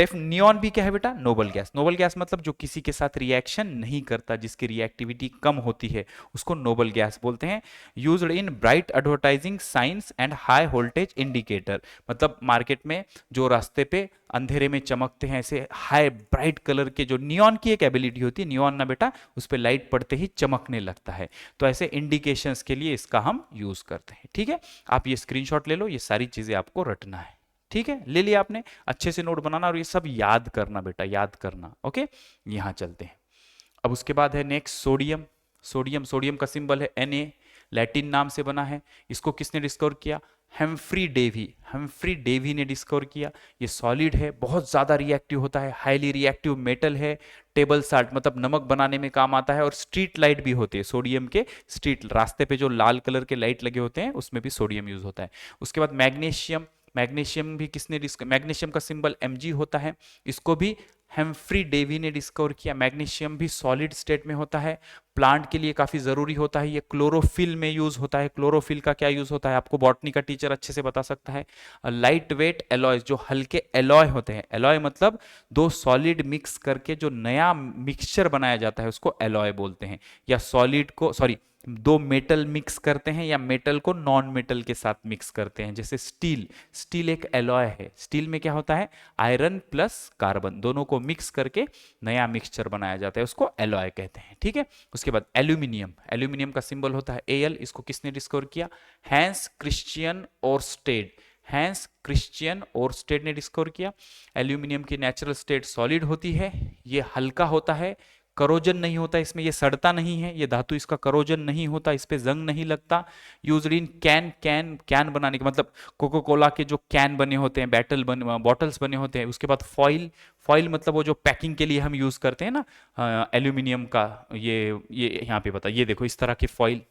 नियॉन भी क्या है बेटा, नोबल गैस। नोबल गैस मतलब जो किसी के साथ रिएक्शन नहीं करता, जिसकी रिएक्टिविटी कम होती है, उसको नोबल गैस बोलते हैं। Used in bright advertising science and high voltage indicator, मतलब मार्केट में जो रास्ते पे अंधेरे में चमकते हैं ऐसे हाई ब्राइट कलर के, जो नियॉन की एक एबिलिटी होती है, नियॉन ना बेटा, उस पर लाइट पड़ते ही चमकने लगता है, तो ऐसे इंडिकेशंस के लिए इसका हम यूज करते हैं। ठीक है, आप ये स्क्रीनशॉट ले लो, ये सारी चीजें आपको रटना है। ठीक है, ले लिया आपने, अच्छे से नोट बनाना और ये सब याद करना बेटा, याद करना। ओके, यहां चलते हैं। अब उसके बाद है नेक्स्ट सोडियम। सोडियम, सोडियम का सिंबल है Na, लैटिन नाम से बना है। इसको किसने डिस्कवर किया, हेम्फ्री डेवी। हेम्फ्री डेवी ने डिस्कवर किया। ये सॉलिड है, बहुत ज्यादा रिएक्टिव होता है, हाईली रिएक्टिव मेटल है, टेबल साल्ट मतलब नमक बनाने में काम आता है, और स्ट्रीट लाइट भी होती है सोडियम के। स्ट्रीट रास्ते पे जो लाल कलर के लाइट लगे होते हैं उसमें भी सोडियम यूज होता है। उसके बाद मैग्नीशियम। मैग्नीशियम भी किसने मैग्नीशियम का सिंबल Mg होता है, इसको भी हेम्फ्री डेवी ने डिस्कवर किया। मैग्नीशियम भी सॉलिड स्टेट में होता है, प्लांट के लिए काफी जरूरी होता है, ये क्लोरोफिल में यूज होता है। क्लोरोफिल का क्या यूज होता है, आपको बॉटनी का टीचर अच्छे से बता सकता है। लाइट वेट एलॉयज, जो हल्के एलॉय होते हैं, एलॉय मतलब दो सॉलिड मिक्स करके जो नया मिक्सचर बनाया जाता है उसको एलॉय बोलते हैं। या सॉलिड को, सॉरी, दो मेटल मिक्स करते हैं या मेटल को नॉन मेटल के साथ मिक्स करते हैं, जैसे स्टील। स्टील एक एलॉय है, स्टील में क्या होता है, आयरन प्लस कार्बन दोनों को मिक्स करके नया मिक्सचर बनाया जाता है, उसको एलॉय कहते हैं। ठीक है, उसके बाद एल्यूमिनियम। एल्यूमिनियम का सिंबल होता है Al, इसको किसने डिस्कवर किया, Hans Christian Oersted. Hans Christian Oersted ने डिस्कवर किया। एल्यूमिनियम की नेचुरल स्टेट सॉलिड होती है, ये हल्का होता है, करोजन नहीं होता इसमें, ये सड़ता नहीं है, ये धातु इसका करोजन नहीं होता, इस पे जंग नहीं लगता। यूज्ड इन कैन, कैन बनाने के मतलब कोको कोला के जो कैन बने होते हैं, बॉटल्स बने होते हैं। उसके बाद फॉइल, फॉइल मतलब वो जो पैकिंग के लिए हम यूज करते हैं ना एल्यूमिनियम का, ये यहाँ पे बता, ये देखो इस तरह की फॉइल,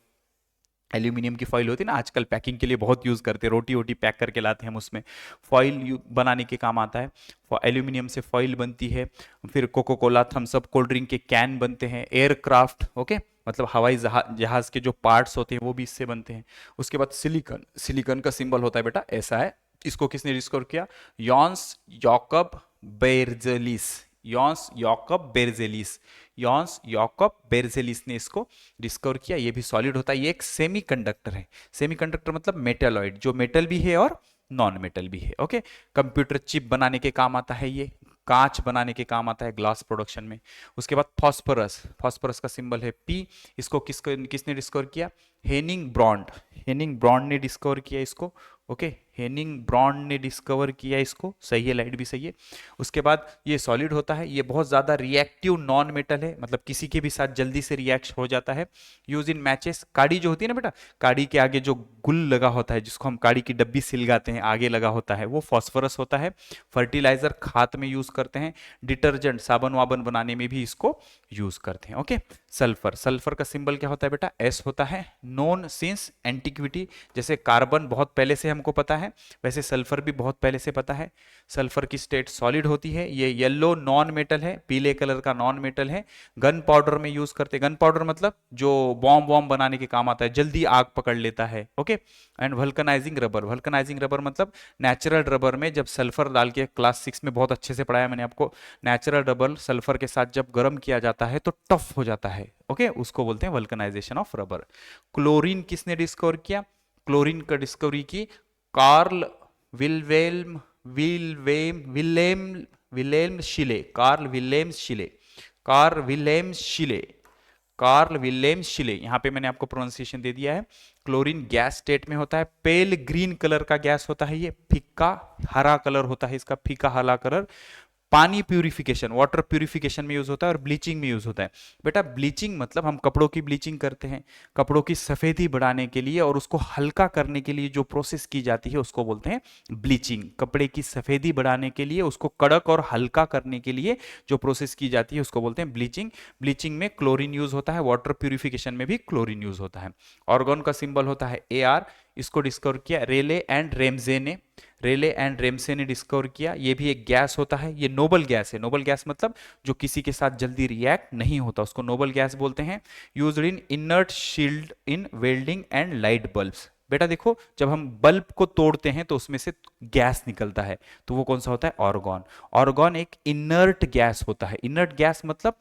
एल्यूमिनियम की फॉइल होती है ना, आजकल पैकिंग के लिए बहुत यूज करते हैं, रोटी वोटी पैक करके लाते हैं हम, उसमें फॉइल बनाने के काम आता है। एल्यूमिनियम से फॉइल बनती है। फिर Coca Cola, Thums Up, cold drink के कैन बनते हैं। एयरक्राफ्ट, ओके, मतलब हवाई जहाज के जो पार्ट्स होते हैं वो भी इससे बनते हैं। उसके बाद सिलिकॉन। सिलिकॉन का सिंबल होता है बेटा ऐसा है, इसको किसने डिस्कवर किया, यॉन्स याकब बेर्जेलिस। यॉन्स याकब बेर्जेलिस, यॉन्स याकब बेर्जेलिस ने इसको डिस्कवर किया। ये भी सॉलिड होता है, ये एक सेमीकंडक्टर है। सेमीकंडक्टर मतलब मेटलॉइड, जो मेटल भी है और नॉन मेटल भी है। ओके, कंप्यूटर चिप बनाने के काम आता है, ये कांच बनाने के काम आता है ग्लास प्रोडक्शन में। उसके बाद फॉस्फोरस। फॉस्फोरस का सिंबल है P, इसको किसने डिस्कवर किया, हेनिंग ब्रॉन्ड। हेनिंग ब्रॉन्ड ने डिस्कवर किया इसको। ओके, हेनिंग ब्रॉन्ड ने डिस्कवर किया इसको, सही है, लाइट भी सही है। उसके बाद ये सॉलिड होता है, ये बहुत ज्यादा रिएक्टिव नॉन मेटल है, मतलब किसी के भी साथ जल्दी से रिएक्ट हो जाता है। Use in matches. काड़ी जो होती है ना बेटा, काड़ी के आगे जो गुल लगा होता है, जिसको हम काड़ी की डब्बी सिलगाते हैं, आगे लगा होता है, वो फॉस्फोरस होता है। फर्टिलाइजर, खाद में यूज करते हैं। डिटर्जेंट, साबन वाबन बनाने में भी इसको यूज करते हैं। Okay, sulphur. सल्फर का सिंबल क्या होता है बेटा, S होता है। नोन सिंस एंटिक्विटी, जैसे कार्बन बहुत पहले से हमको पता है, वैसे सल्फर भी बहुत पहले से पता है। सल्फर की स्टेट सॉलिड होती है, ये येलो नॉन मेटल है, पीले कलर का नॉन मेटल है। गन पाउडर में यूज करते हैं। गन पाउडर मतलब जो बॉम्ब बनाने के काम आता है, जल्दी आग पकड़ लेता है। Okay, and vulcanising rubber. Vulcanising rubber मतलब नेचुरल रबर में जब सल्फर डाल के, क्लास 6 में बहुत अच्छे से पढ़ाया मैंने आपको, नेचुरल रबर सल्फर के साथ जब गर्म किया जाता है तो टफ हो जाता है। ओके, उसको बोलते हैं वल्कनाइजेशन ऑफ रबर। क्लोरीन किसने डिस्कवर किया, क्लोरीन का डिस्कवरी की Carl Wilhelm Wilhelm Wilhelm Wilhelm Scheele. Carl Wilhelm Scheele, Carl Wilhelm Scheele, Carl Wilhelm Scheele. यहां पे मैंने आपको प्रोनाउंसिएशन दे दिया है। क्लोरीन गैस स्टेट में होता है, पेल ग्रीन कलर का गैस होता है, ये फीका हरा कलर होता है इसका, फीका हरा कलर। पानी प्यूरिफिकेशन, वाटर प्यूरिफिकेशन में यूज होता है और ब्लीचिंग में यूज होता है। बेटा ब्लीचिंग मतलब हम कपड़ों की ब्लीचिंग करते हैं, कपड़ों की सफेदी बढ़ाने के लिए और उसको हल्का करने के लिए जो प्रोसेस की जाती है उसको बोलते हैं ब्लीचिंग। कपड़े की सफेदी बढ़ाने के लिए, उसको कड़क और हल्का करने के लिए जो प्रोसेस की जाती है उसको बोलते हैं ब्लीचिंग। ब्लीचिंग में क्लोरीन यूज होता है, वाटर प्यूरिफिकेशन में भी क्लोरीन यूज होता है। ऑर्गन का सिंबल होता है AR, इसको डिस्कवर किया रेले एंड रेमजे ने। रेले एंड रेमसे ने डिस्कवर किया। ये भी एक गैस होता है, ये नोबल गैस है। नोबल गैस मतलब जो किसी के साथ जल्दी रिएक्ट नहीं होता उसको नोबल गैस बोलते हैं। Used in inert shield in welding and light bulbs. बेटा देखो, जब हम बल्ब को तोड़ते हैं तो उसमें से गैस निकलता है, तो वो कौन सा होता है? ऑर्गन। ऑर्गन एक इनर्ट गैस होता है। इनर्ट गैस मतलब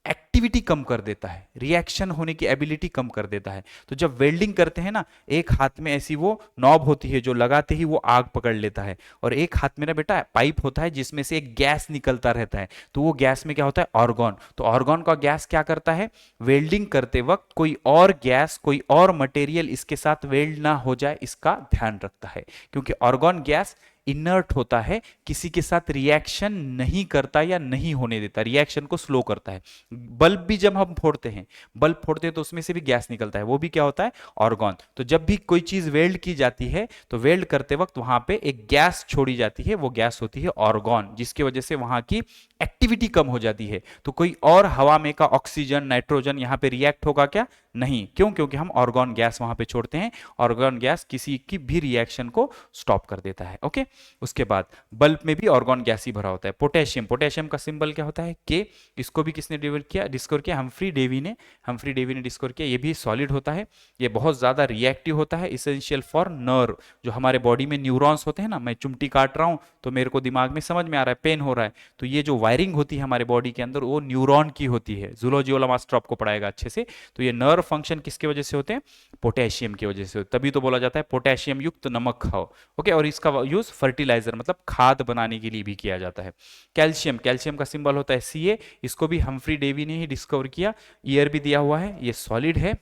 एक्टिविटी कम कर देता है, रिएक्शन होने की एबिलिटी कम कर देता है। तो जब वेल्डिंग करते हैं ना, एक हाथ में ऐसी वो नॉब होती है जो लगाते ही वो आग पकड़ लेता है, और एक हाथ में ना बेटा पाइप होता है जिसमें से एक गैस निकलता रहता है, तो वो गैस में क्या होता है? ऑर्गन। तो ऑर्गन का गैस क्या करता है? वेल्डिंग करते वक्त कोई और गैस, कोई और मटेरियल इसके साथ वेल्ड ना हो जाए, इसका ध्यान रखता है, क्योंकि ऑर्गन गैस इनर्ट होता है, किसी के साथ रिएक्शन नहीं करता या नहीं होने देता, रिएक्शन को स्लो करता है। बल्ब भी जब हम फोड़ते हैं, बल्ब फोड़ते हैं तो उसमें से भी गैस निकलता है, वो भी क्या होता है? ऑर्गन। तो जब भी कोई चीज वेल्ड की जाती है तो वेल्ड करते वक्त वहां पे एक गैस छोड़ी जाती है, वो गैस होती है ऑर्गन, जिसकी वजह से वहां की एक्टिविटी कम हो जाती है। तो कोई और हवा में का ऑक्सीजन, नाइट्रोजन यहां पे रिएक्ट होगा क्या? नहीं। क्यों? क्योंकि हम ऑर्गन गैस वहां पे छोड़ते हैं। ऑर्गन गैस किसी की भी रिएक्शन को स्टॉप कर देता है। ओके, उसके बाद बल्ब में भी ऑर्गन गैस ही भरा होता है। पोटेशियम, पोटेशियम का सिंबल क्या होता है? के। इसको भी किसने डिस्कवर किया? हम्फ्री डेवी ने। हम्फ्री डेवी ने डिस्कवर किया। ये भी सॉलिड होता है, ये बहुत ज्यादा रिएक्टिव होता है, इसेंशियल फॉर नर्व। जो हमारे बॉडी में न्यूरॉन्स होते हैं ना, मैं चुमटी काट रहा हूं तो मेरे को दिमाग में समझ में आ रहा है, पेन हो रहा है, तो ये जो वायरिंग होती है हमारे बॉडी के अंदर, वो न्यूरॉन की होती है। जूलॉजी वाला मास्टर आपको पढ़ाएगा अच्छे से। तो ये नर्व फंक्शन किसके वजह से होते हैं? पोटेशियम की वजह से। तभी तो बोला जाता है पोटेशियम युक्त नमक खाओ। ओके, और इसका यूज फर्टिलाइजर मतलब खाद बनाने के लिए भी किया जाता है। कैल्शियम, कैल्शियम का सिंबल होता है Ca। इसको भी हम्फ्री डेवी ने ही डिस्कवर किया। ईयर भी दिया हुआ है, ये सॉलिड है।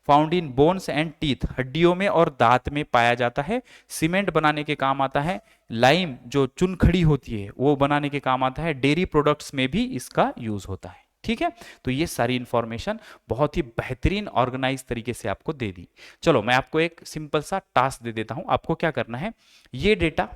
Found in bones and teeth, हड्डियों में और दांत में पाया जाता है। सीमेंट बनाने के काम आता है। लाइम जो चुनखड़ी होती है वो बनाने के काम आता है। डेयरी प्रोडक्ट्स में भी इसका यूज होता है। ठीक है, तो ये सारी इंफॉर्मेशन बहुत ही बेहतरीन ऑर्गेनाइज तरीके से आपको दे दी। चलो मैं आपको एक सिंपल सा टास्क दे देता हूं। आपको क्या करना है, ये डेटा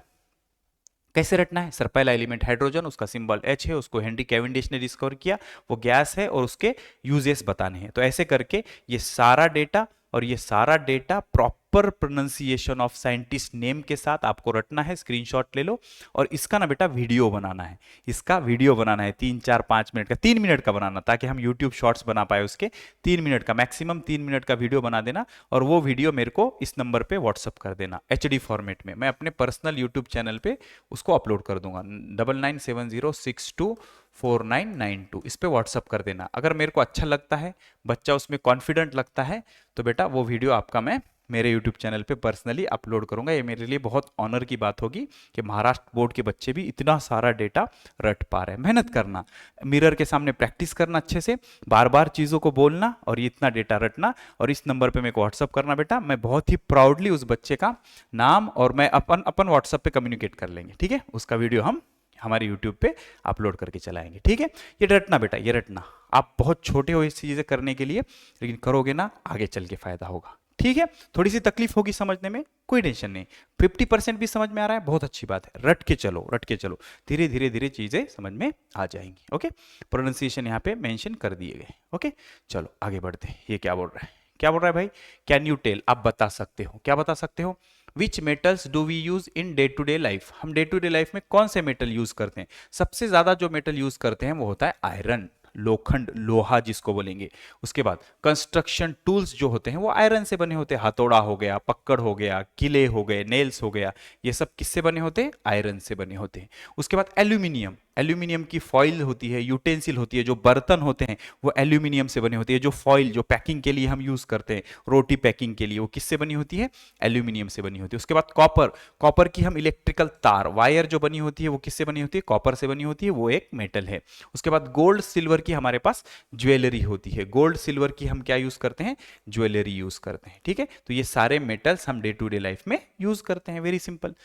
कैसे रटना है? सर पहला एलिमेंट हाइड्रोजन, उसका सिंबल H है, उसको हेनरी कैवेंडिश ने डिस्कवर किया, वो गैस है, और उसके यूजेस बताने हैं। तो ऐसे करके ये सारा डेटा और ये सारा data proper pronunciation of scientist name के साथ आपको रटना है। स्क्रीनशॉट ले लो, और इसका ना बेटा वीडियो बनाना है। इसका वीडियो बनाना है 3 4 5 मिनट का, 3 मिनट का बनाना, ताकि हम यूट्यूब शॉर्ट्स बना पाए उसके। 3 मिनट का, मैक्सिमम 3 मिनट का वीडियो बना देना, और वो वीडियो मेरे को इस नंबर पे व्हाट्सअप कर देना HD फॉर्मेट में। मैं अपने पर्सनल यूट्यूब चैनल पे उसको अपलोड कर दूंगा। 9970624992 इस पे व्हाट्सअप कर देना। अगर मेरे को अच्छा लगता है, बच्चा उसमें कॉन्फिडेंट लगता है, तो बेटा वो वीडियो आपका मैं मेरे यूट्यूब चैनल पे पर्सनली अपलोड करूंगा। ये मेरे लिए बहुत ऑनर की बात होगी कि महाराष्ट्र बोर्ड के बच्चे भी इतना सारा डेटा रट पा रहे हैं। मेहनत करना, मिरर के सामने प्रैक्टिस करना, अच्छे से बार बार चीज़ों को बोलना, और ये इतना डेटा रटना, और इस नंबर पे मेरे को व्हाट्सअप करना बेटा। मैं बहुत ही प्राउडली उस बच्चे का नाम और मैं अपन व्हाट्सअप पे कम्युनिकेट कर लेंगे। ठीक है, उसका वीडियो हम हमारे यूट्यूब पे अपलोड करके चलाएंगे। ठीक है, ये रटना बेटा, ये रटना। आप बहुत छोटे हो इस चीज़ें करने के लिए, लेकिन करोगे ना आगे चल के फायदा होगा। ठीक है, थोड़ी सी तकलीफ होगी समझने में, कोई टेंशन नहीं। 50% भी समझ में आ रहा है, बहुत अच्छी बात है। रट के चलो, रट के चलो, धीरे धीरे धीरे चीजें समझ में आ जाएंगी। ओके, प्रोनाउंसिएशन यहाँ पे मेंशन कर दिए गए। ओके, चलो आगे बढ़ते हैं। ये क्या बोल रहा है? क्या बोल रहा है भाई? कैन यू टेल, आप बता सकते हो, क्या बता सकते हो? Which metals do we use in day to day life, हम डे टू डे लाइफ में कौन से मेटल यूज करते हैं? सबसे ज्यादा जो मेटल यूज करते हैं वो होता है आयरन, लोखंड, लोहा जिसको बोलेंगे। उसके बाद कंस्ट्रक्शन टूल्स जो होते हैं वो आयरन से बने होते हैं। हथौड़ा हो गया, पक्कड़ हो गया, किले हो गए, नेल्स हो गया, ये सब किससे बने होते हैं? आयरन से बने होते हैं। उसके बाद एल्यूमिनियम, एल्यूमिनियम की फॉइल होती है, यूटेंसिल होती है, जो बर्तन होते हैं वो एल्यूमिनियम से बने होते हैं। जो फॉइल जो पैकिंग के लिए हम यूज करते हैं, रोटी पैकिंग के लिए, वो किससे बनी होती है? एल्यूमिनियम से बनी होती है। उसके बाद कॉपर, कॉपर की हम इलेक्ट्रिकल तार, वायर जो बनी होती है वो किससे बनी होती है? कॉपर से बनी होती है, वो एक मेटल है। उसके बाद गोल्ड सिल्वर की हमारे पास ज्वेलरी होती है। गोल्ड सिल्वर की हम क्या यूज करते हैं? ज्वेलरी यूज करते हैं। ठीक है, तो ये सारे मेटल्स हम डे टू डे लाइफ में यूज करते हैं। Very simple.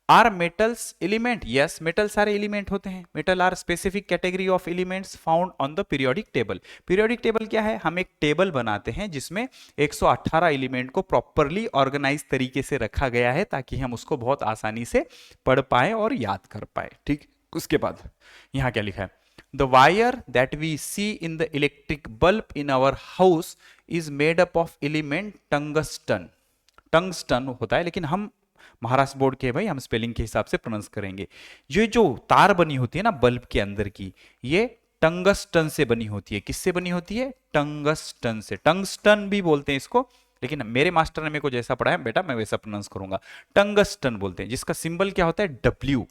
Are metals element? Yes, metal सारे एलिमेंट होते हैं। Metal are specific category of elements found on the periodic table. Periodic table क्या है? हम एक टेबल बनाते हैं जिसमें 118 एलिमेंट को प्रॉपरली ऑर्गेनाइज तरीके से रखा गया है, ताकि हम उसको बहुत आसानी से पढ़ पाए और याद कर पाए। ठीक, उसके बाद यहां क्या लिखा है? The wire that we see in the electric bulb in our house is made up of element tungsten. Tungsten होता है, लेकिन हम महाराष्ट्र बोर्ड के भाई, हम स्पेलिंग के हिसाब से प्रोनाउंस करेंगे। ये जो तार बनी होती है ना बल्ब के अंदर की, ये टंगस्टन से बनी होती है। किससे बनी होती है? टंगस्टन से। टंगस्टन भी बोलते हैं इसको, लेकिन मेरे मास्टर ने मेरे को जैसा पढ़ाया बेटा मैं वैसा प्रोनाउंस करूंगा। टंगस्टन बोलते हैं, जिसका सिंबल क्या होता है, डब्ल्यू।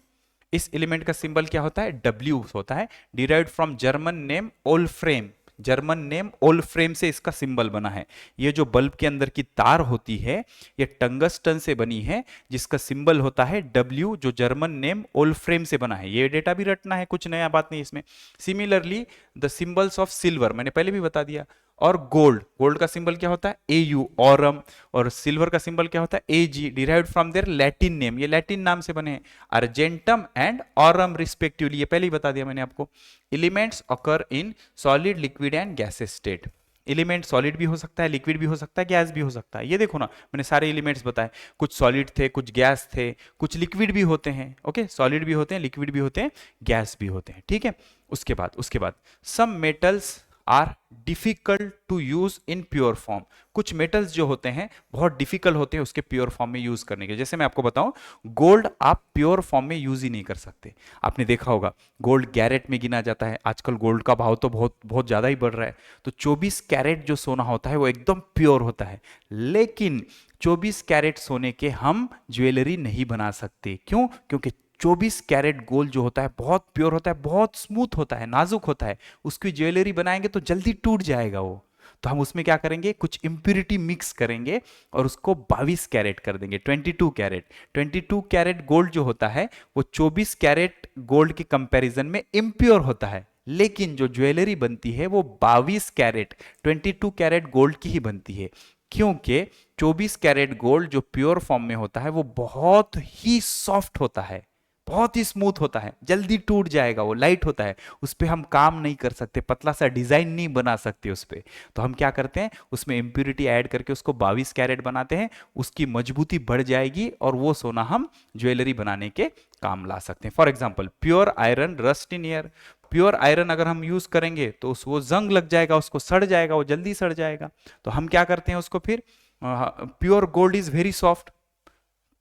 इस एलिमेंट का सिंबल क्या होता है, डब्ल्यू होता है। Derived from German name Wolfram, German name Wolfram से इसका सिंबल बना है। ये जो बल्ब के अंदर की तार होती है ये टंगस्टन से बनी है, जिसका सिंबल होता है डब्ल्यू, जो जर्मन नेम ओल्फ्रेम से बना है। ये डेटा भी रटना है, कुछ नया बात नहीं इसमें। Similarly the symbols of silver, मैंने पहले भी बता दिया। और गोल्ड, गोल्ड का सिंबल क्या होता है, AU, ऑरम। और सिल्वर का सिंबल क्या होता है, AG, derived from their Latin name, ये लैटिन नाम से बने हैं, अर्जेंटम एंड ऑरम रिस्पेक्टिवली, ये पहले ही बता दिया मैंने आपको। Elements occur in solid, liquid and gases state. Element solid भी हो सकता है, लिक्विड भी हो सकता है, गैस भी हो सकता है। ये देखो ना, मैंने सारे एलिमेंट्स बताए, कुछ सॉलिड थे, कुछ गैस थे, कुछ लिक्विड भी होते हैं। ओके, सॉलिड भी होते हैं, लिक्विड भी होते हैं, गैस भी होते हैं। ठीक है, उसके बाद some metals are difficult to use in pure form. कुछ मेटल्स जो होते हैं बहुत डिफिकल्ट होते हैं उसके प्योर फॉर्म में यूज करने के। जैसे मैं आपको बताऊं, गोल्ड आप प्योर फॉर्म में यूज ही नहीं कर सकते। आपने देखा होगा गोल्ड कैरेट में गिना जाता है, आजकल गोल्ड का भाव तो बहुत बहुत ज्यादा ही बढ़ रहा है। तो 24 कैरेट जो सोना होता है वो एकदम प्योर होता है, लेकिन 24 कैरेट सोने के हम ज्वेलरी नहीं बना सकते। क्यों? क्योंकि 24 कैरेट गोल्ड जो होता है बहुत प्योर होता है, बहुत स्मूथ होता है, नाजुक होता है। उसकी ज्वेलरी बनाएंगे तो जल्दी टूट जाएगा वो। तो हम उसमें क्या करेंगे, कुछ इंप्यूरिटी मिक्स करेंगे और उसको 22 कैरेट कर देंगे, 22 कैरेट। 22 कैरेट गोल्ड जो होता है वो 24 कैरेट गोल्ड के कंपैरिजन में इम्प्योर होता है, लेकिन जो ज्वेलरी बनती है वो 22 कैरेट 22 कैरेट गोल्ड की ही बनती है। क्योंकि 24 कैरेट गोल्ड जो प्योर फॉर्म में होता है वो बहुत ही सॉफ्ट होता है, बहुत ही स्मूथ होता है, जल्दी टूट जाएगा, वो लाइट होता है, उस पर हम काम नहीं कर सकते, पतला सा डिजाइन नहीं बना सकते उस पर। तो हम क्या करते हैं, उसमें इंप्यूरिटी ऐड करके उसको 22 कैरेट बनाते हैं, उसकी मजबूती बढ़ जाएगी और वो सोना हम ज्वेलरी बनाने के काम ला सकते हैं। For example pure iron rust in air. Pure iron अगर हम यूज करेंगे तो वो जंग लग जाएगा, उसको सड़ जाएगा, वो जल्दी सड़ जाएगा। तो हम क्या करते हैं उसको फिर, pure gold is very soft.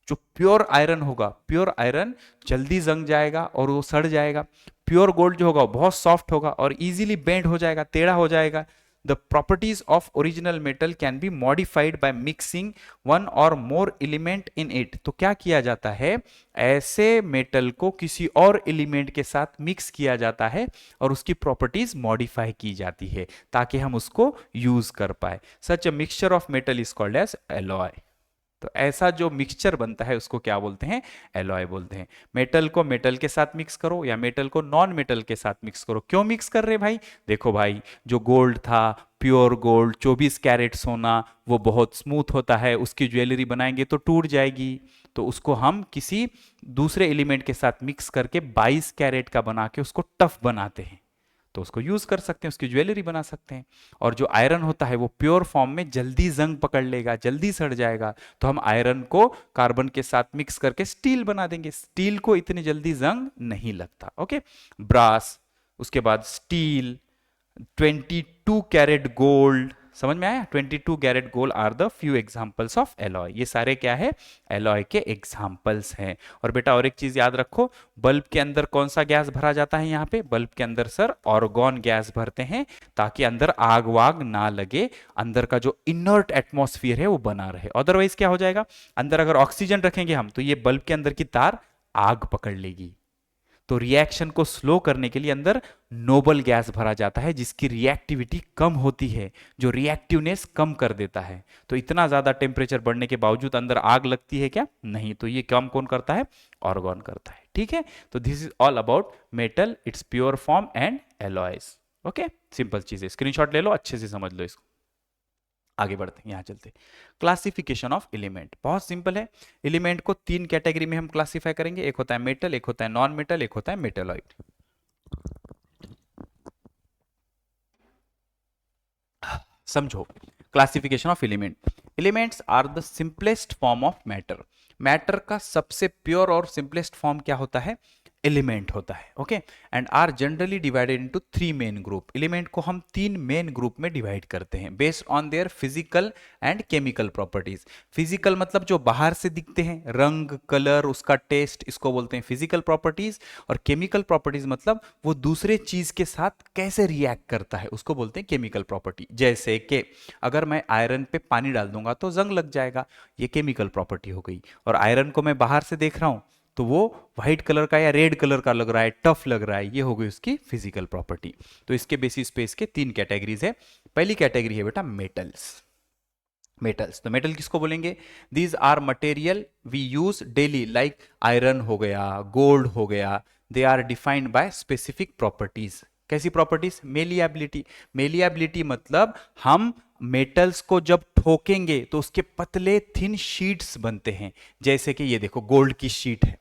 जो प्योर आयरन होगा, प्योर आयरन जल्दी जंग जाएगा और वो सड़ जाएगा। प्योर गोल्ड जो होगा वो बहुत सॉफ्ट होगा और इजीली बेंड हो जाएगा, टेढ़ा हो जाएगा। The properties of original metal can be modified by mixing one और मोर एलिमेंट इन इट। तो क्या किया जाता है, ऐसे मेटल को किसी और एलिमेंट के साथ मिक्स किया जाता है और उसकी प्रॉपर्टीज मॉडिफाई की जाती है ताकि हम उसको यूज कर पाए। Such a mixture of metal is called as alloy. तो ऐसा जो मिक्सचर बनता है उसको क्या बोलते हैं, एलॉय बोलते हैं। मेटल को मेटल के साथ मिक्स करो या मेटल को नॉन मेटल के साथ मिक्स करो। क्यों मिक्स कर रहे भाई, देखो भाई जो गोल्ड था, प्योर गोल्ड 24 कैरेट सोना, वो बहुत स्मूथ होता है, उसकी ज्वेलरी बनाएंगे तो टूट जाएगी। तो उसको हम किसी दूसरे एलिमेंट के साथ मिक्स करके 22 कैरेट का बना के उसको टफ बनाते हैं, तो उसको यूज कर सकते हैं, उसकी ज्वेलरी बना सकते हैं। और जो आयरन होता है वो प्योर फॉर्म में जल्दी जंग पकड़ लेगा, जल्दी सड़ जाएगा, तो हम आयरन को कार्बन के साथ मिक्स करके स्टील बना देंगे। स्टील को इतनी जल्दी जंग नहीं लगता। ओके, ब्रास, उसके बाद स्टील, 22 कैरेट गोल्ड, समझ में आया। 22 carat gold are the few examples of alloy. ये सारे क्या है, एलॉय के एग्जांपल्स हैं। और बेटा और एक चीज याद रखो, बल्ब के अंदर कौन सा गैस भरा जाता है, यहाँ पे बल्ब के अंदर सर ऑर्गन गैस भरते हैं ताकि अंदर आग वाग ना लगे, अंदर का जो इनर्ट एटमॉस्फेयर है वो बना रहे। अदरवाइज क्या हो जाएगा, अंदर अगर ऑक्सीजन रखेंगे हम तो ये बल्ब के अंदर की तार आग पकड़ लेगी। तो रिएक्शन को स्लो करने के लिए अंदर नोबल गैस भरा जाता है जिसकी रिएक्टिविटी कम होती है, जो रिएक्टिवनेस कम कर देता है। तो इतना ज्यादा टेम्परेचर बढ़ने के बावजूद अंदर आग लगती है क्या, नहीं। तो ये काम कौन करता है, ऑर्गन करता है। ठीक है, तो this is all about metal, it's pure form and alloys. Okay, simple चीजें, स्क्रीनशॉट ले लो, अच्छे से समझ लो इसको। आगे बढ़ते हैं, यहां चलते। क्लासिफिकेशन ऑफ एलिमेंट बहुत सिंपल है। एलिमेंट को 3 कैटेगरी में हम क्लासिफाई करेंगे, एक होता है मेटल, एक होता है नॉन मेटल, एक होता है मेटेलॉइड। समझो classification of element. Elements are the simplest form of matter. Matter का सबसे प्योर और सिंपलेस्ट फॉर्म क्या होता है, एलिमेंट होता है, okay, and are generally divided into 3 main group. Element को हम 3 मेन ग्रुप में डिवाइड करते हैं based on their physical and chemical properties. Physical मतलब जो बाहर से दिखते हैं, रंग, कलर, उसका टेस्ट, इसको बोलते हैं फिजिकल प्रॉपर्टीज। और केमिकल प्रॉपर्टीज मतलब वो दूसरे चीज के साथ कैसे रिएक्ट करता है, उसको बोलते हैं केमिकल प्रॉपर्टी। जैसे कि अगर मैं आयरन पे पानी डाल दूंगा तो जंग लग जाएगा, ये केमिकल प्रॉपर्टी हो गई। और आयरन को मैं बाहर से देख रहा हूं तो वो व्हाइट कलर का या रेड कलर का लग रहा है, टफ लग रहा है, ये हो गई उसकी फिजिकल प्रॉपर्टी। तो इसके बेसिस पे इसके 3 कैटेगरीज है। पहली कैटेगरी है बेटा मेटल्स। मेटल्स, तो मेटल किसको बोलेंगे? These are material we use daily, like iron हो गया, गोल्ड हो गया। They are defined by specific properties. कैसी प्रॉपर्टीज? मेलिएबिलिटी। मेलिएबिलिटी मतलब हम मेटल्स को जब ठोकेंगे तो उसके पतले थिन शीट्स बनते हैं। जैसे कि ये देखो, गोल्ड की शीट है,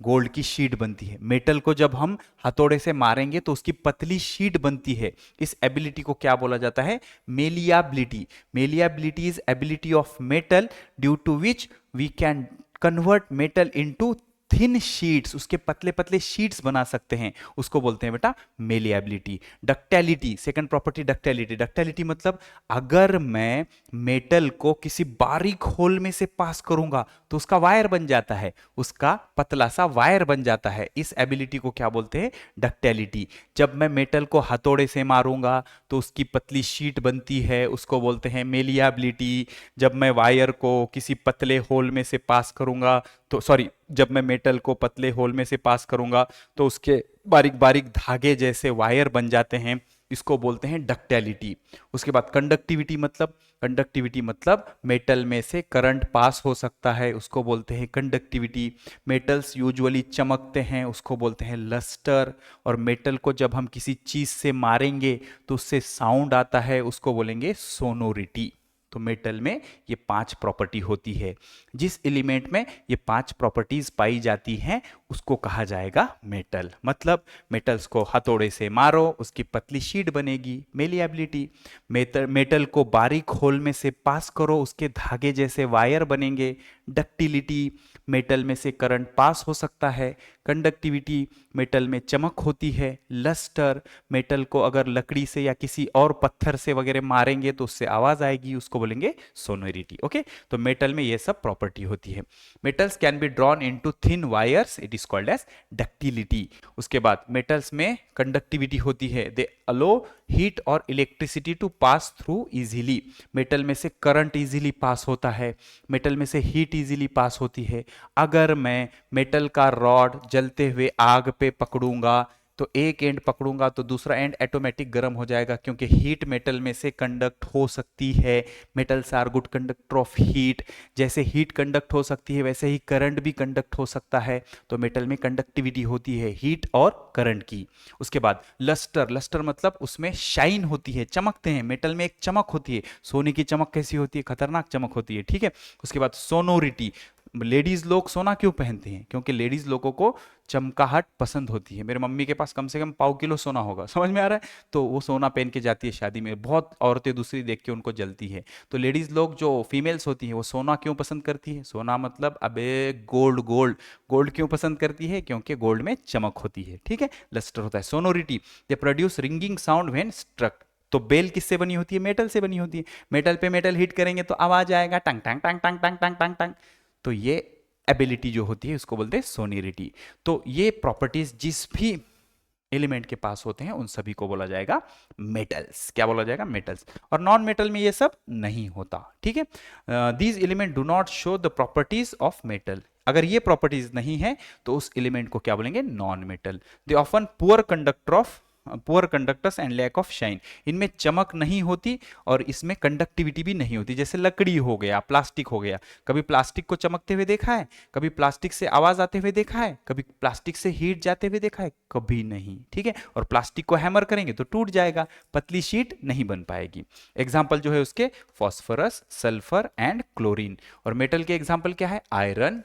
गोल्ड की शीट बनती है। मेटल को जब हम हथौड़े से मारेंगे तो उसकी पतली शीट बनती है। इस एबिलिटी को क्या बोला जाता है? Malleability. Malleability is ability of metal due to which we can convert metal into thin sheets, उसके पतले पतले शीट्स बना सकते हैं, उसको बोलते हैं बेटा malleability. Ductility, second property ductility. Ductility मतलब अगर मैं मेटल को किसी बारीक होल में से पास करूंगा तो उसका वायर बन जाता है, उसका पतला सा वायर बन जाता है। इस एबिलिटी को क्या बोलते हैं? डक्टिलिटी। जब मैं मेटल को हथौड़े से मारूंगा तो उसकी पतली शीट बनती है, उसको बोलते हैं मेलिएबिलिटी। जब मैं वायर को किसी पतले होल में से पास करूंगा तो जब मैं मेटल को पतले होल में से पास करूंगा तो उसके बारीक बारीक धागे जैसे वायर बन जाते हैं, इसको बोलते हैं डक्टिलिटी। उसके बाद कंडक्टिविटी मतलब मेटल में से करंट पास हो सकता है, उसको बोलते हैं कंडक्टिविटी। मेटल्स यूजुअली चमकते हैं, उसको बोलते हैं लस्टर। और मेटल को जब हम किसी चीज से मारेंगे तो उससे साउंड आता है, उसको बोलेंगे सोनोरिटी। तो मेटल में ये 5 प्रॉपर्टी होती है। जिस एलिमेंट में ये 5 प्रॉपर्टीज पाई जाती हैं उसको कहा जाएगा मेटल। मतलब मेटल्स को हथौड़े से मारो, उसकी पतली शीट बनेगी, मेलिएबिलिटी। मेटल को बारीक होल में से पास करो, उसके धागे जैसे वायर बनेंगे, डक्टिलिटी। मेटल में से करंट पास हो सकता है, कंडक्टिविटी। मेटल में चमक होती है, लस्टर। मेटल को अगर लकड़ी से या किसी और पत्थर से वगैरह मारेंगे तो उससे आवाज आएगी, उसको बोलेंगे सोनोरिटी। ओके, तो मेटल में ये सब प्रॉपर्टी होती है। Metals can be drawn into thin wires, it is called as ductility. उसके बाद मेटल्स में कंडक्टिविटी होती है, दे अलो हीट और electricity to pass through easily. Metal में से करंट इजीली पास होता है, मेटल में से हीट इजीली पास होती है। अगर मैं मेटल का रॉड जलते हुए आग पे पकड़ूंगा तो एक एंड पकड़ूंगा तो दूसरा एंड ऑटोमेटिक गर्म हो जाएगा, क्योंकि हीट मेटल में से कंडक्ट हो सकती है। Metals are good conductor of heat. जैसे हीट कंडक्ट हो सकती है वैसे ही करंट भी कंडक्ट हो सकता है। तो मेटल में कंडक्टिविटी होती है हीट और करंट की। उसके बाद लस्टर। लस्टर मतलब उसमें शाइन होती है, चमकते हैं। मेटल में एक चमक होती है, सोने की चमक कैसी होती है? खतरनाक चमक होती है, ठीक है। उसके बाद सोनोरिटी। लेडीज लोग सोना क्यों पहनते हैं? क्योंकि लेडीज लोगों को चमकाहट पसंद होती है। मेरे मम्मी के पास कम से कम पाव किलो सोना होगा, समझ में आ रहा है? तो वो सोना पहन के जाती है शादी में। बहुत औरतें दूसरी देख के उनको जलती है। तो लेडीज लोग जो फीमेल्स होती हैं वो सोना क्यों पसंद करती है? सोना मतलब अबे गोल्ड। गोल्ड क्यों पसंद करती है? क्योंकि गोल्ड में चमक होती है, ठीक है। लस्टर होता है। Sonority, they produce ringing sound when struck. तो बेल किससे बनी होती है? मेटल से बनी होती है। मेटल पे मेटल हिट करेंगे तो आवाज आएगा, टंग टंग टंग टंग टंग टंग टंग टंग। तो ये एबिलिटी जो होती है उसको बोलते हैं सोनिरिटी। तो ये प्रॉपर्टीज जिस भी एलिमेंट के पास होते हैं उन सभी को बोला जाएगा मेटल्स। क्या बोला जाएगा? मेटल्स। और नॉन मेटल में ये सब नहीं होता, ठीक है। These element do not show the properties of metal. अगर ये प्रॉपर्टीज नहीं है तो उस एलिमेंट को क्या बोलेंगे? Non metal. They often poor conductors and lack of shine. इनमें चमक नहीं होती और इसमें कंडक्टिविटी भी नहीं होती। जैसे लकड़ी हो गया, प्लास्टिक हो गया। कभी प्लास्टिक को चमकते हुए देखा है? कभी प्लास्टिक से आवाज आते हुए देखा है? कभी प्लास्टिक से हीट जाते हुए देखा है? कभी नहीं, ठीक है। और प्लास्टिक को हैमर करेंगे तो टूट जाएगा, पतली शीट नहीं बन पाएगी। एग्जाम्पल जो है उसके फॉस्फोरस, सल्फर एंड क्लोरीन। और मेटल के एग्जाम्पल क्या है? आयरन,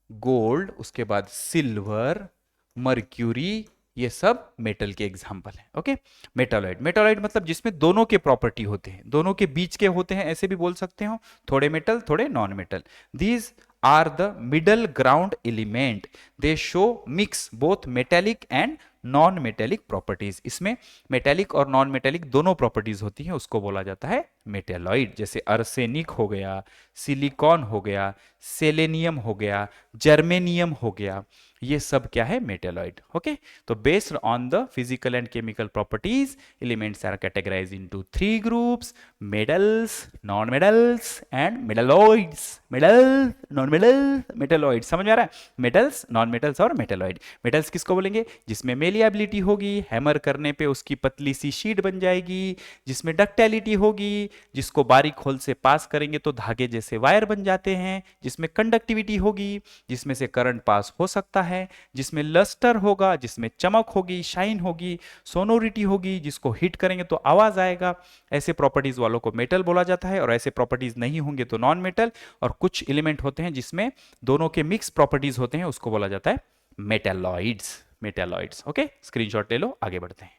गोल्ड, उसके बाद सिल्वर, मर्क्यूरी, ये सब मेटल के एग्जाम्पल हैं, ओके। मेटालॉइड मतलब जिसमें दोनों के प्रॉपर्टी होते हैं, दोनों के बीच के होते हैं, ऐसे भी बोल सकते हो, थोड़े मेटल थोड़े non metal. These are the middle ground element. They show mix both metallic and non metallic properties. इसमें मेटेलिक और नॉन मेटेलिक दोनों प्रॉपर्टीज होती हैं, उसको बोला जाता है मेटेलॉइड। जैसे अर्सेनिक हो गया, सिलिकॉन हो गया, सेलेनियम हो गया, जर्मेनियम हो गया, ये सब क्या है? मेटेलॉइड। ओके, तो based on the physical and chemical properties elements are categorised into 3 groups: metals, non metals and metalloids. Metal, non metal, metalloid. समझ आ रहा है? मेटल्स, नॉन मेटल्स और मेटलॉइड। मेटल्स किसको बोलेंगे? जिसमें मेलिएबिलिटी होगी, हैमर करने पे उसकी पतली सी शीट बन जाएगी, जिसमें डक्टिलिटी होगी, जिसको बारीक होल से पास करेंगे तो धागे जैसे वायर बन जाते हैं, जिसमें कंडक्टिविटी होगी, जिसमें से करंट पास हो सकता है, जिसमें लस्टर होगा, जिसमें चमक होगी, शाइन होगी, सोनोरिटी होगी, जिसको हिट करेंगे तो आवाज आएगा, ऐसे प्रॉपर्टीज वालों को मेटल बोला जाता है। और ऐसे प्रॉपर्टीज नहीं होंगे तो नॉन मेटल। और कुछ एलिमेंट होते हैं जिसमें दोनों के मिक्स प्रॉपर्टीज होते हैं, उसको बोला जाता है मेटेलॉइड्स। मेटेलॉइड्स। ओके, स्क्रीनशॉट ले लो, आगे बढ़ते हैं।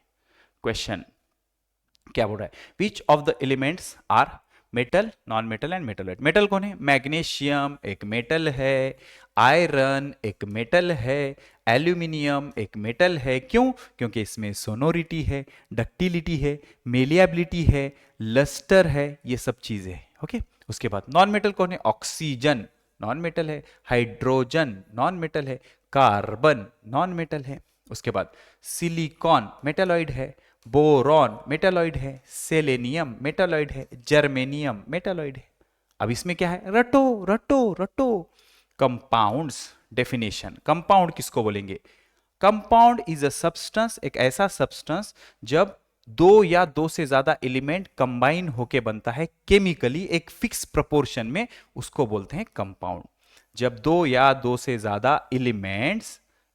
क्वेश्चन क्या बोल रहा है? Which of the elements are metal, non metal and metalloid? Metal कौन है? मैग्नीशियम एक मेटल है, आयरन एक मेटल है, एल्यूमिनियम एक मेटल है। क्यों? क्योंकि इसमें सोनोरिटी है, डक्टिलिटी है, मेलिएबिलिटी है, लस्टर है, ये सब चीजें हैं। ओके, उसके बाद नॉन मेटल कौन है? ऑक्सीजन नॉन मेटल है, हाइड्रोजन नॉन मेटल है, कार्बन नॉन मेटल है। उसके बाद सिलिकॉन मेटालॉइड है, बोरॉन मेटालॉइड है, सेलेनियम मेटालॉइड है, जर्मेनियम मेटालॉइड है। अब इसमें क्या है? रटो रटो रटो। Compounds definition. कंपाउंड किसको बोलेंगे? कंपाउंड इज अ सब्सटेंस, एक ऐसा सब्सटेंस जब दो या दो से ज्यादा एलिमेंट कंबाइन होके बनता है केमिकली एक फिक्स प्रोपोर्शन में, उसको बोलते हैं कंपाउंड। जब दो या दो से ज्यादा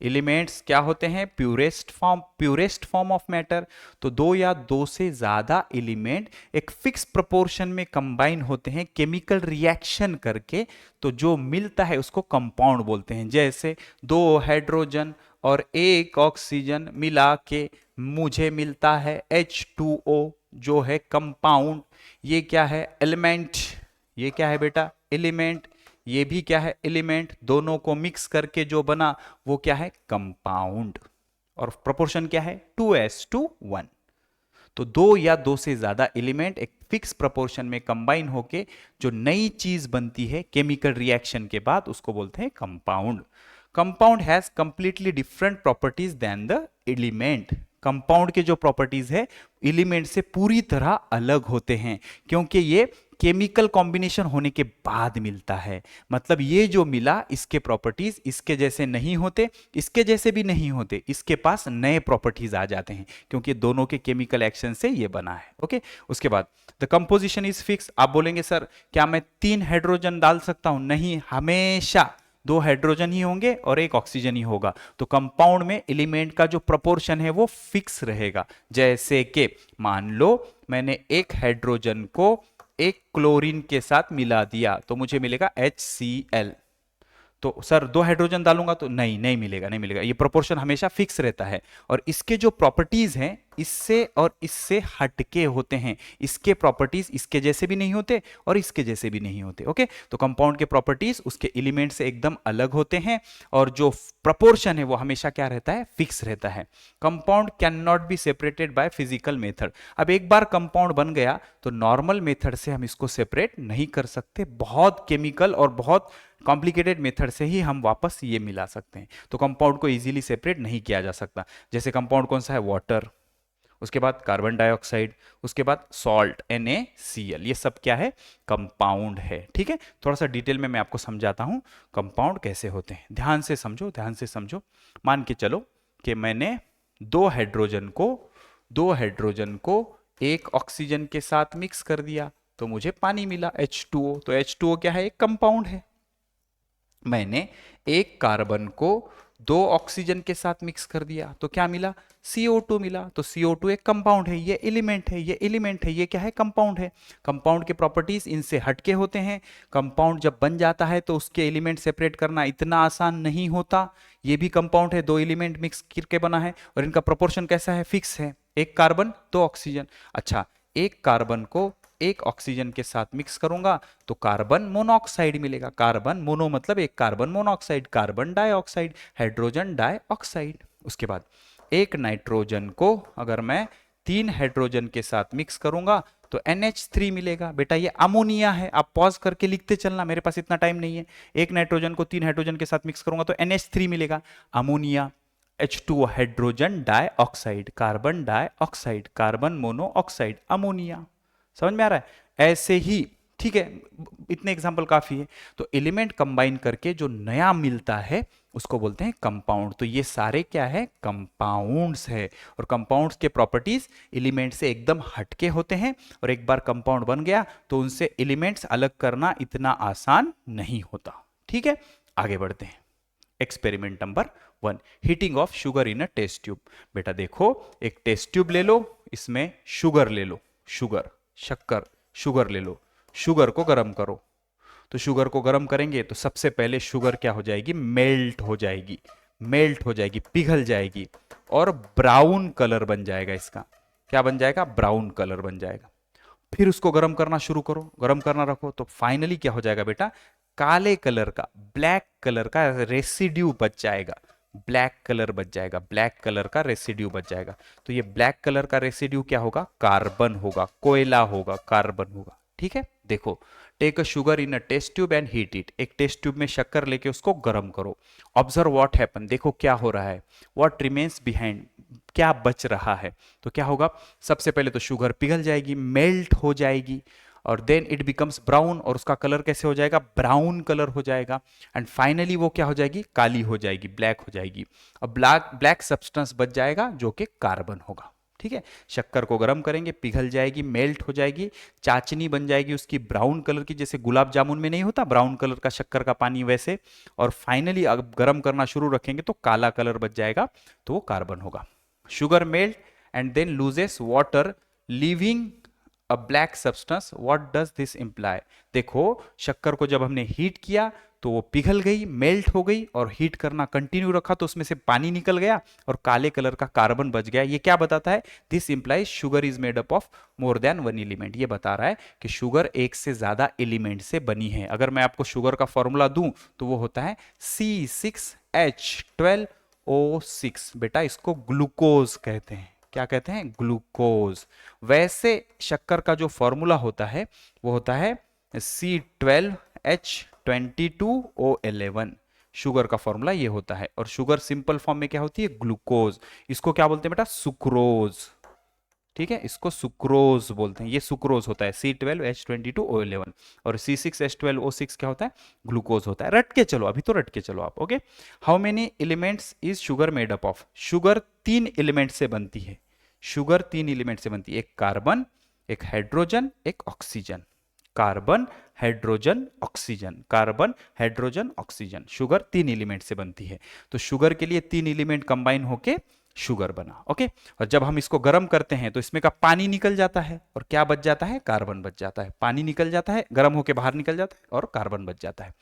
एलिमेंट्स क्या होते हैं? Purest form of matter. तो दो या दो से ज्यादा एलिमेंट एक फिक्स प्रोपोर्शन में कंबाइन होते हैं केमिकल रिएक्शन करके, तो जो मिलता है उसको कंपाउंड बोलते हैं। जैसे दो हाइड्रोजन और एक ऑक्सीजन मिला के मुझे मिलता है H2O, जो है कंपाउंड। ये क्या है? एलिमेंट। ये क्या है बेटा? एलिमेंट। ये भी क्या है? एलिमेंट। दोनों को मिक्स करके जो बना वो क्या है? कंपाउंड। और प्रोपोर्शन क्या है? 2:1। तो दो या दो से ज्यादा एलिमेंट एक फिक्स प्रोपोर्शन में कंबाइन होके जो नई चीज बनती है केमिकल रिएक्शन के बाद, उसको बोलते हैं compound. Compound has completely different properties than the element. Compound के जो प्रॉपर्टीज है एलिमेंट से पूरी तरह अलग होते हैं, क्योंकि ये केमिकल कॉम्बिनेशन होने के बाद मिलता है। मतलब ये जो मिला, इसके प्रॉपर्टीज इसके जैसे नहीं होते, इसके जैसे भी नहीं होते, इसके पास नए प्रॉपर्टीज आ जाते हैं, क्योंकि दोनों के केमिकल एक्शन से ये बना है। ओके, उसके बाद द कंपोजिशन इज फिक्स। आप बोलेंगे सर क्या मैं 3 हाइड्रोजन डाल सकता हूं? नहीं, हमेशा 2 हाइड्रोजन ही होंगे और 1 ऑक्सीजन ही होगा। तो कंपाउंड में एलिमेंट का जो प्रोपोर्शन है वो फिक्स रहेगा। जैसे कि मान लो मैंने 1 हाइड्रोजन को 1 क्लोरीन के साथ मिला दिया तो मुझे मिलेगा HCl। तो सर 2 हाइड्रोजन डालूंगा तो नहीं मिलेगा। ये प्रोपोर्शन हमेशा फिक्स रहता है। और इसके जो प्रॉपर्टीज हैं इससे और इससे हटके होते हैं। इसके प्रॉपर्टीज इसके जैसे भी नहीं होते और इसके जैसे भी नहीं होते। ओके, तो कंपाउंड के प्रॉपर्टीज उसके एलिमेंट से एकदम अलग होते हैं, और जो प्रोपोर्शन है वो हमेशा क्या रहता है? फिक्स रहता है। Compound can not be separated by physical method. अब एक बार कंपाउंड बन गया तो नॉर्मल मेथड से हम इसको सेपरेट नहीं कर सकते। बहुत केमिकल और बहुत कॉम्प्लिकेटेड मेथड से ही हम वापस ये मिला सकते हैं। तो कंपाउंड को इजीली सेपरेट नहीं किया जा सकता। जैसे कंपाउंड कौन सा है? वाटर, उसके बाद कार्बन डाइऑक्साइड, उसके बाद सॉल्ट NaCl, ये सब क्या है? कंपाउंड है। ठीक है, थोड़ा सा डिटेल में मैं आपको समझाता हूं कंपाउंड कैसे होते हैं। ध्यान से समझो। मान के चलो कि मैंने 2 हाइड्रोजन को 1 ऑक्सीजन के साथ मिक्स कर दिया तो मुझे पानी मिला H2O। तो H2O क्या है? एक कंपाउंड है। मैंने 1 कार्बन को 2 ऑक्सीजन के साथ मिक्स कर दिया तो क्या मिला? CO2 मिला। तो CO2 एक कंपाउंड है, ये एलिमेंट है, ये क्या है? कंपाउंड है। कंपाउंड के प्रॉपर्टीज इनसे हटके होते हैं। कंपाउंड जब बन जाता है तो उसके एलिमेंट सेपरेट करना इतना आसान नहीं होता। ये भी कंपाउंड है, 2 एलिमेंट मिक्स करके बना है, और इनका प्रोपोर्शन कैसा है? फिक्स है, 1 कार्बन 2 ऑक्सीजन। अच्छा, 1 कार्बन को एक ऑक्सीजन के साथ मिक्स करूंगा तो कार्बन मोनोऑक्साइड मिलेगा। कार्बन मोनो मतलब एक, carbon monoxide, carbon dioxide, hydrogen dioxide. उसके बाद एक नाइट्रोजन को अगर मैं 3 हाइड्रोजन के साथ मिक्स करूंगा तो NH3 मिलेगा। बेटा ये अमोनिया है, आप पॉज करके लिखते चलना, मेरे पास इतना टाइम नहीं है। एक नाइट्रोजन को 3 हाइड्रोजन के साथ मिक्स करूंगा तो NH3 मिलेगा, ammonia. H2O hydrogen dioxide, carbon dioxide, carbon monoxide, ammonia. समझ में आ रहा है? ऐसे ही, ठीक है, इतने एग्जाम्पल काफी है। तो एलिमेंट कंबाइन करके जो नया मिलता है उसको बोलते हैं कंपाउंड। तो ये सारे क्या है? कंपाउंड्स है। और कंपाउंड्स के प्रॉपर्टीज एलिमेंट से एकदम हटके होते हैं, और एक बार कंपाउंड बन गया तो उनसे एलिमेंट्स अलग करना इतना आसान नहीं होता। ठीक है, आगे बढ़ते हैं। Experiment number 1, heating of sugar in a test tube. बेटा देखो, एक टेस्ट ट्यूब ले लो, इसमें शुगर ले लो, शुगर, शक्कर, शुगर ले लो, शुगर को गर्म करो। तो शुगर को गर्म करेंगे तो सबसे पहले शुगर क्या हो जाएगी? मेल्ट हो जाएगी, मेल्ट हो जाएगी, पिघल जाएगी, और ब्राउन कलर बन जाएगा इसका। क्या बन जाएगा? ब्राउन कलर बन जाएगा। फिर उसको गर्म करना शुरू करो, गर्म करना रखो, तो फाइनली क्या हो जाएगा बेटा? काले कलर का, ब्लैक कलर का रेसिड्यू बच जाएगा, ब्लैक कलर बच जाएगा, ब्लैक कलर का रेसिड्यू बच जाएगा। तो ये ब्लैक कलर का रेसिड्यू क्या होगा? कार्बन होगा, कोयला होगा, कार्बन होगा। ठीक है, देखो, take a sugar in a test tube and heat it. एक टेस्ट ट्यूब में शक्कर लेके उसको गर्म करो। ऑब्जर्व व्हाट हैपन, देखो क्या हो रहा है। व्हाट रिमेन्स बिहाइंड, क्या बच रहा है। तो क्या होगा? सबसे पहले तो शुगर पिघल जाएगी, मेल्ट हो जाएगी, और देन इट बिकम्स ब्राउन, और उसका कलर कैसे हो जाएगा? ब्राउन कलर हो जाएगा। एंड फाइनली वो क्या हो जाएगी? काली हो जाएगी, ब्लैक हो जाएगी। अब ब्लैक ब्लैक सब्सटेंस बच जाएगा जो कि कार्बन होगा। ठीक है, शक्कर को गर्म करेंगे, पिघल जाएगी, मेल्ट हो जाएगी, चाशनी बन जाएगी उसकी ब्राउन कलर की, जैसे गुलाब जामुन में नहीं होता ब्राउन कलर का शक्कर का पानी, वैसे। और फाइनली अब गर्म करना शुरू रखेंगे तो काला कलर बच जाएगा, तो वो कार्बन होगा। Sugar melt and then loses water leaving a black substance. What does this imply? देखो, शक्कर को जब हमने हीट किया तो वो पिघल गई, मेल्ट हो गई, और हीट करना कंटिन्यू रखा तो उसमें से पानी निकल गया और काले कलर का कार्बन बच गया। ये क्या बताता है? This implies sugar is made up of more than one element. ये बता रहा है कि शुगर एक से ज्यादा एलिमेंट से बनी है। अगर मैं आपको शुगर का फॉर्मूला दूं तो वो होता है C6H12O6। बेटा इसको ग्लूकोज कहते हैं। क्या कहते हैं? ग्लूकोज। वैसे शक्कर का जो फॉर्मूला होता है वो होता है C12H22O11। शुगर का फॉर्मूला ये होता है, और शुगर सिंपल फॉर्म में क्या होती है? ग्लूकोज। इसको क्या बोलते हैं बेटा? सुक्रोज। ठीक है, इसको सुक्रोज बोलते हैं। ये सुक्रोज होता है C12H22O11, और C6H12O6 क्या होता है? ग्लूकोज होता है। रट के चलो, अभी तो रट के चलो आप। Okay, how many elements is sugar made up of? Sugar 3 element से बनती है। शुगर 3 एलिमेंट से बनती है, एक कार्बन, एक हाइड्रोजन, एक oxygen. Carbon, hydrogen, oxygen, carbon, hydrogen, oxygen. Sugar 3 element से बनती है। तो शुगर के लिए 3 एलिमेंट कंबाइन होके शुगर बना। ओके, और जब हम इसको गर्म करते हैं तो इसमें का पानी निकल जाता है, और क्या बच जाता है? कार्बन बच जाता है। पानी निकल जाता है, गर्म होके बाहर निकल जाता है, और कार्बन बच जाता है।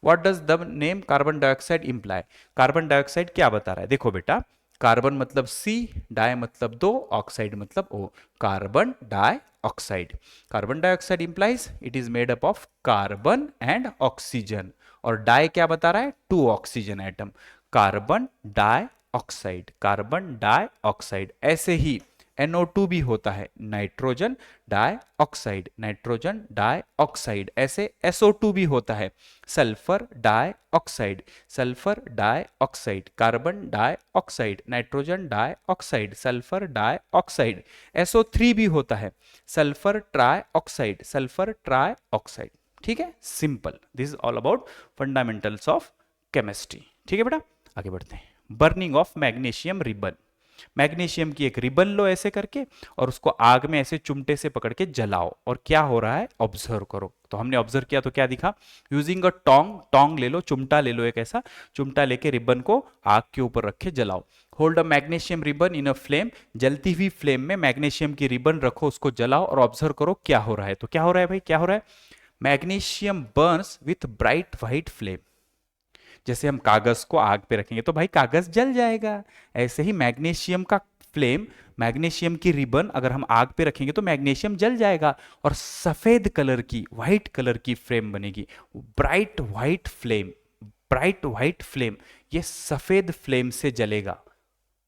What does the name carbon dioxide imply? Carbon dioxide क्या बता रहा है? देखो बेटा, कार्बन मतलब C, डाई मतलब 2, ऑक्साइड मतलब O। Carbon dioxide, carbon dioxide implies it is made up of carbon and oxygen. और डाई क्या बता रहा है? 2 oxygen atom. Carbon dioxide, carbon dioxide. ऐसे ही NO2 भी होता है, नाइट्रोजन डाइऑक्साइड, नाइट्रोजन डाइऑक्साइड। ऐसे SO2 भी होता है, sulphur dioxide, sulphur dioxide, carbon dioxide, nitrogen dioxide, sulphur dioxide. SO3 भी होता है, सल्फर ट्राइऑक्साइड, सल्फर ट्राइऑक्साइड। ठीक है, simple. This is all about fundamentals of chemistry. ठीक है बेटा, आगे बढ़ते हैं। Burning of magnesium ribbon. Magnesium की एक रिबन लो ऐसे करके, और उसको आग में ऐसे चिमटे से पकड़ के जलाओ, और क्या हो रहा है ऑब्जर्व करो। तो हमने ऑब्जर्व किया तो क्या दिखा? यूजिंग अ टोंग, टोंग ले लो, चिमटा ले लो, एक ऐसा चिमटा लेके रिबन को आग के ऊपर रख के जलाओ। Hold a magnesium ribbon in a flame, जलती हुई फ्लेम में मैग्नीशियम की रिबन रखो, उसको जलाओ, और ऑब्जर्व करो क्या हो रहा है। तो क्या हो रहा है भाई? क्या हो रहा है? Magnesium Burns with bright white flame. जैसे हम कागज को आग पे रखेंगे तो भाई कागज जल जाएगा, ऐसे ही मैग्नीशियम का फ्लेम, मैग्नीशियम की रिबन अगर हम आग पे रखेंगे तो मैग्नीशियम जल जाएगा और सफेद कलर की, व्हाइट कलर की फ्लेम बनेगी, bright white flame, bright white flame, ये सफेद फ्लेम से जलेगा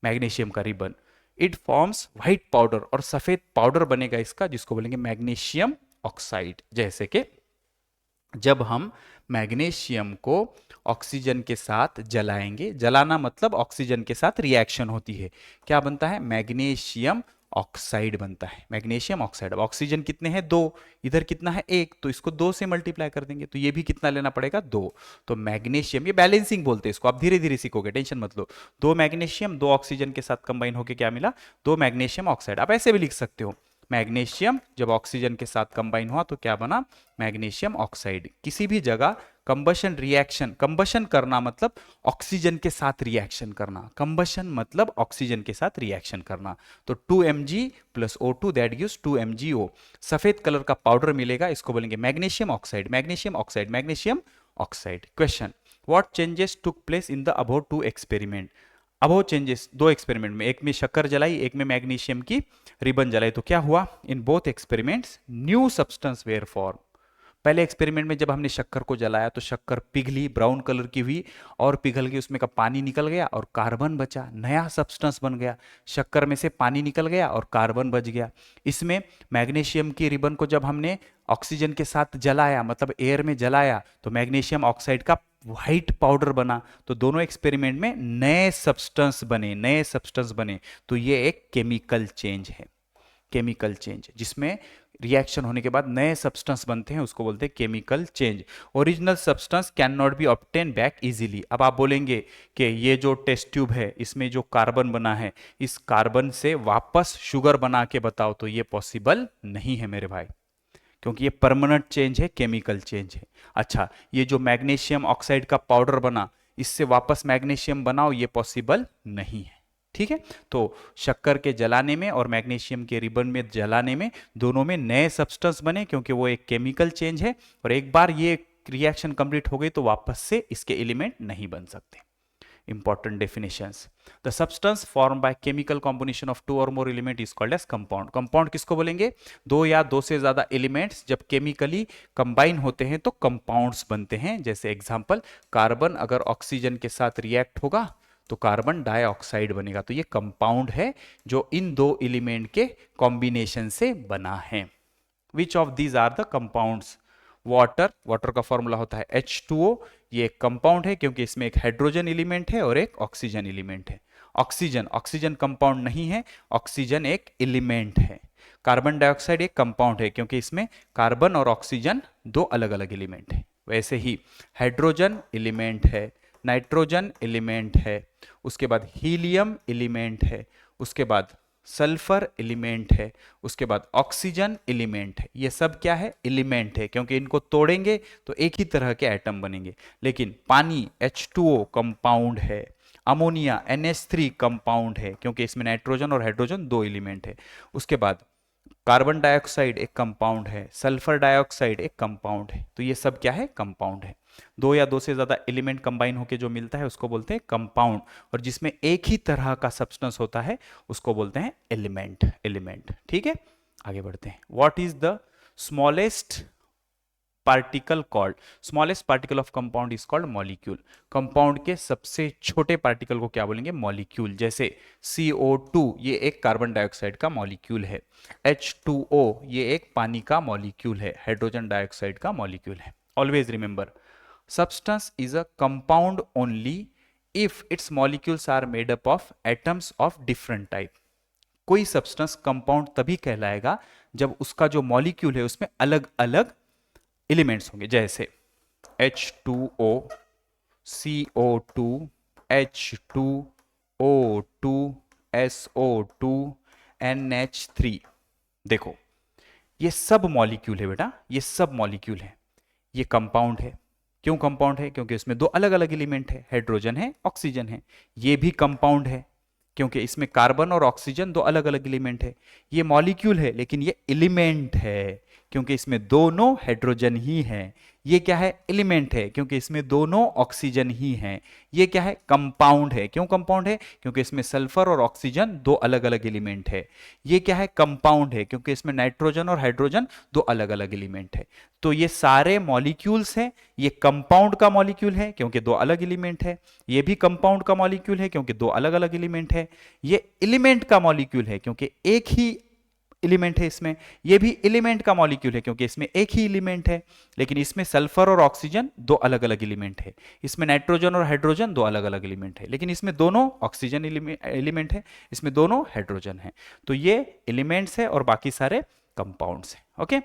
मैग्नीशियम का ribbon. It forms white powder, और सफेद पाउडर बनेगा इसका, जिसको बोलेंगे मैग्नीशियम ऑक्साइड। जैसे कि जब हम मैग्नीशियम को ऑक्सीजन के साथ जलाएंगे, जलाना मतलब ऑक्सीजन के साथ रिएक्शन होती है, क्या बनता है, मैग्नीशियम ऑक्साइड बनता है, मैग्नीशियम ऑक्साइड। अब ऑक्सीजन कितने हैं, 2, इधर कितना है, 1, तो इसको 2 से मल्टीप्लाई कर देंगे, तो ये भी कितना लेना पड़ेगा, 2। तो मैग्नीशियम, ये बैलेंसिंग बोलते हैं इसको, आप धीरे धीरे सीखोगे, टेंशन मत लो। 2 मैग्नीशियम 2 ऑक्सीजन के साथ कंबाइन होकर क्या मिला, 2 मैग्नीशियम ऑक्साइड। आप ऐसे भी लिख सकते हो, मैग्नीशियम जब ऑक्सीजन के साथ कंबाइन हुआ तो क्या बना, मैग्नीशियम ऑक्साइड। किसी भी जगह कंबशन रिएक्शन, कंबशन करना मतलब ऑक्सीजन के साथ रिएक्शन करना, कंबशन मतलब ऑक्सीजन के साथ रिएक्शन करना। तो 2Mg + O2 that gives 2MgO, सफेद कलर का पाउडर मिलेगा, इसको बोलेंगे magnesium oxide, magnesium oxide, magnesium oxide. Question, what changes took place in the above 2 experiment. Above changes 2 experiment में, एक में शक्कर जलाई, एक में मैग्नीशियम की रिबन जलाई, तो क्या हुआ, in both experiments new substance were form. पहले एक्सपेरिमेंट में जब हमने शक्कर को जलाया तो शक्कर पिघली, ब्राउन कलर की हुई, और पिघल के उसमें का पानी निकल गया और कार्बन बचा, नया सब्सटेंस बन गया। शक्कर में से पानी निकल गया और कार्बन बच गया। इसमें मैग्नीशियम की रिबन को जब हमने ऑक्सीजन के साथ जलाया, मतलब एयर में जलाया, तो मैग्नीशियम ऑक्साइड का व्हाइट पाउडर बना। तो दोनों एक्सपेरिमेंट में नए सब्सटेंस बने, नए सब्सटेंस बने। तो ये एक केमिकल चेंज है, केमिकल चेंज, जिसमें रिएक्शन होने के बाद नए सब्सटेंस बनते हैं, उसको बोलते हैं chemical change. Original substance can not be obtain back easily. अब आप बोलेंगे कि ये जो टेस्ट ट्यूब है, इसमें जो कार्बन बना है, इस कार्बन से वापस शुगर बना के बताओ, तो ये पॉसिबल नहीं है मेरे भाई, क्योंकि ये परमानेंट चेंज है, केमिकल चेंज है। अच्छा, ये जो मैग्नीशियम ऑक्साइड का पाउडर बना, इससे वापस मैग्नीशियम बनाओ, ये पॉसिबल नहीं है। ठीक है, तो शक्कर के जलाने में और मैग्नीशियम के रिबन में जलाने में, दोनों में नए सब्सटेंस बने, क्योंकि वो एक केमिकल चेंज है, और एक बार ये रिएक्शन कंप्लीट हो गई तो वापस से इसके एलिमेंट नहीं बन सकते। Important definitions. The substance formed by chemical combination of 2 or more element is called as compound. Compound किसको बोलेंगे, 2 या 2 से ज्यादा एलिमेंट्स जब केमिकली कंबाइन होते हैं तो कंपाउंड्स बनते हैं। जैसे एग्जांपल, कार्बन अगर ऑक्सीजन के साथ रिएक्ट होगा तो कार्बन डाइऑक्साइड बनेगा, तो ये कंपाउंड है जो इन 2 एलिमेंट के कॉम्बिनेशन से बना है। Which of these are the compounds, water, water का फॉर्मूला होता है H2O, ये एक कंपाउंड है क्योंकि इसमें एक हाइड्रोजन एलिमेंट है और एक ऑक्सीजन एलिमेंट है। ऑक्सीजन, ऑक्सीजन कंपाउंड नहीं है, ऑक्सीजन एक एलिमेंट है। कार्बन डाइऑक्साइड एक कंपाउंड है क्योंकि इसमें कार्बन और ऑक्सीजन 2 अलग अलग एलिमेंट है। वैसे ही हाइड्रोजन एलिमेंट है, नाइट्रोजन एलिमेंट है, उसके बाद हीलियम एलिमेंट है, उसके बाद सल्फर एलिमेंट है, उसके बाद ऑक्सीजन एलिमेंट है। ये सब क्या है, एलिमेंट है, क्योंकि इनको तोड़ेंगे तो एक ही तरह के एटम बनेंगे। लेकिन पानी H2O कंपाउंड है, अमोनिया NH3 कंपाउंड है, क्योंकि इसमें नाइट्रोजन और हाइड्रोजन 2 एलिमेंट है। उसके बाद कार्बन डाइऑक्साइड एक कंपाउंड है, सल्फर डाइऑक्साइड एक कंपाउंड है। तो ये सब क्या है, कंपाउंड है। 2 या 2 से ज्यादा एलिमेंट कंबाइन होकर जो मिलता है उसको बोलते हैं कंपाउंड, और जिसमें एक ही तरह का सब्सटेंस होता है उसको बोलते हैं एलिमेंट, एलिमेंट। ठीक है, आगे बढ़ते हैं। What is the smallest particle called, smallest particle of compound is called molecule. Compound के सबसे छोटे पार्टिकल को क्या बोलेंगे, मॉलिक्यूल। जैसे CO2 ये एक कार्बन डाइऑक्साइड का मॉलिक्यूल है, H2O ये एक पानी का मॉलिक्यूल है, हाइड्रोजन डाइऑक्साइड का मॉलिक्यूल है। Always remember, substance is a compound only if its molecules are made up of atoms of different type. कोई सब्सटेंस कंपाउंड तभी कहलाएगा जब उसका जो मॉलिक्यूल है उसमें अलग अलग एलिमेंट्स होंगे। जैसे H2O, CO2, H2O2, SO2, NH3। देखो, ये सब मॉलिक्यूल है बेटा, ये सब मॉलिक्यूल है, ये कंपाउंड है। क्यों कंपाउंड है, क्योंकि इसमें 2 अलग अलग एलिमेंट है, हाइड्रोजन है, ऑक्सीजन है। ये भी कंपाउंड है क्योंकि इसमें कार्बन और ऑक्सीजन 2 अलग अलग एलिमेंट है। ये मॉलिक्यूल है लेकिन ये एलिमेंट है क्योंकि इसमें दोनों हाइड्रोजन ही है। ये क्या है, एलिमेंट है क्योंकि इसमें दोनों ऑक्सीजन ही हैं। ये क्या है, कंपाउंड है। क्यों कंपाउंड है, क्योंकि इसमें सल्फर और ऑक्सीजन दो अलग अलग एलिमेंट है। ये क्या है, कंपाउंड है क्योंकि इसमें नाइट्रोजन और हाइड्रोजन दो अलग अलग एलिमेंट है। तो ये सारे मॉलिक्यूल्स हैं, ये कंपाउंड का मॉलिक्यूल है क्योंकि दो अलग एलिमेंट है, ये भी कंपाउंड का मॉलिक्यूल है क्योंकि दो अलग अलग एलिमेंट है, ये एलिमेंट का मॉलिक्यूल है क्योंकि एक ही एलिमेंट है इसमें, ये भी एलिमेंट का मॉलिक्यूल है क्योंकि इसमें एक ही एलिमेंट है। लेकिन इसमें सल्फर और ऑक्सीजन दो अलग अलग एलिमेंट है, इसमें नाइट्रोजन और हाइड्रोजन दो अलग अलग एलिमेंट है, लेकिन इसमें दोनों ऑक्सीजन एलिमेंट है, इसमें दोनों हाइड्रोजन है। तो ये एलिमेंट्स है और बाकी सारे कंपाउंड्स है। ओके,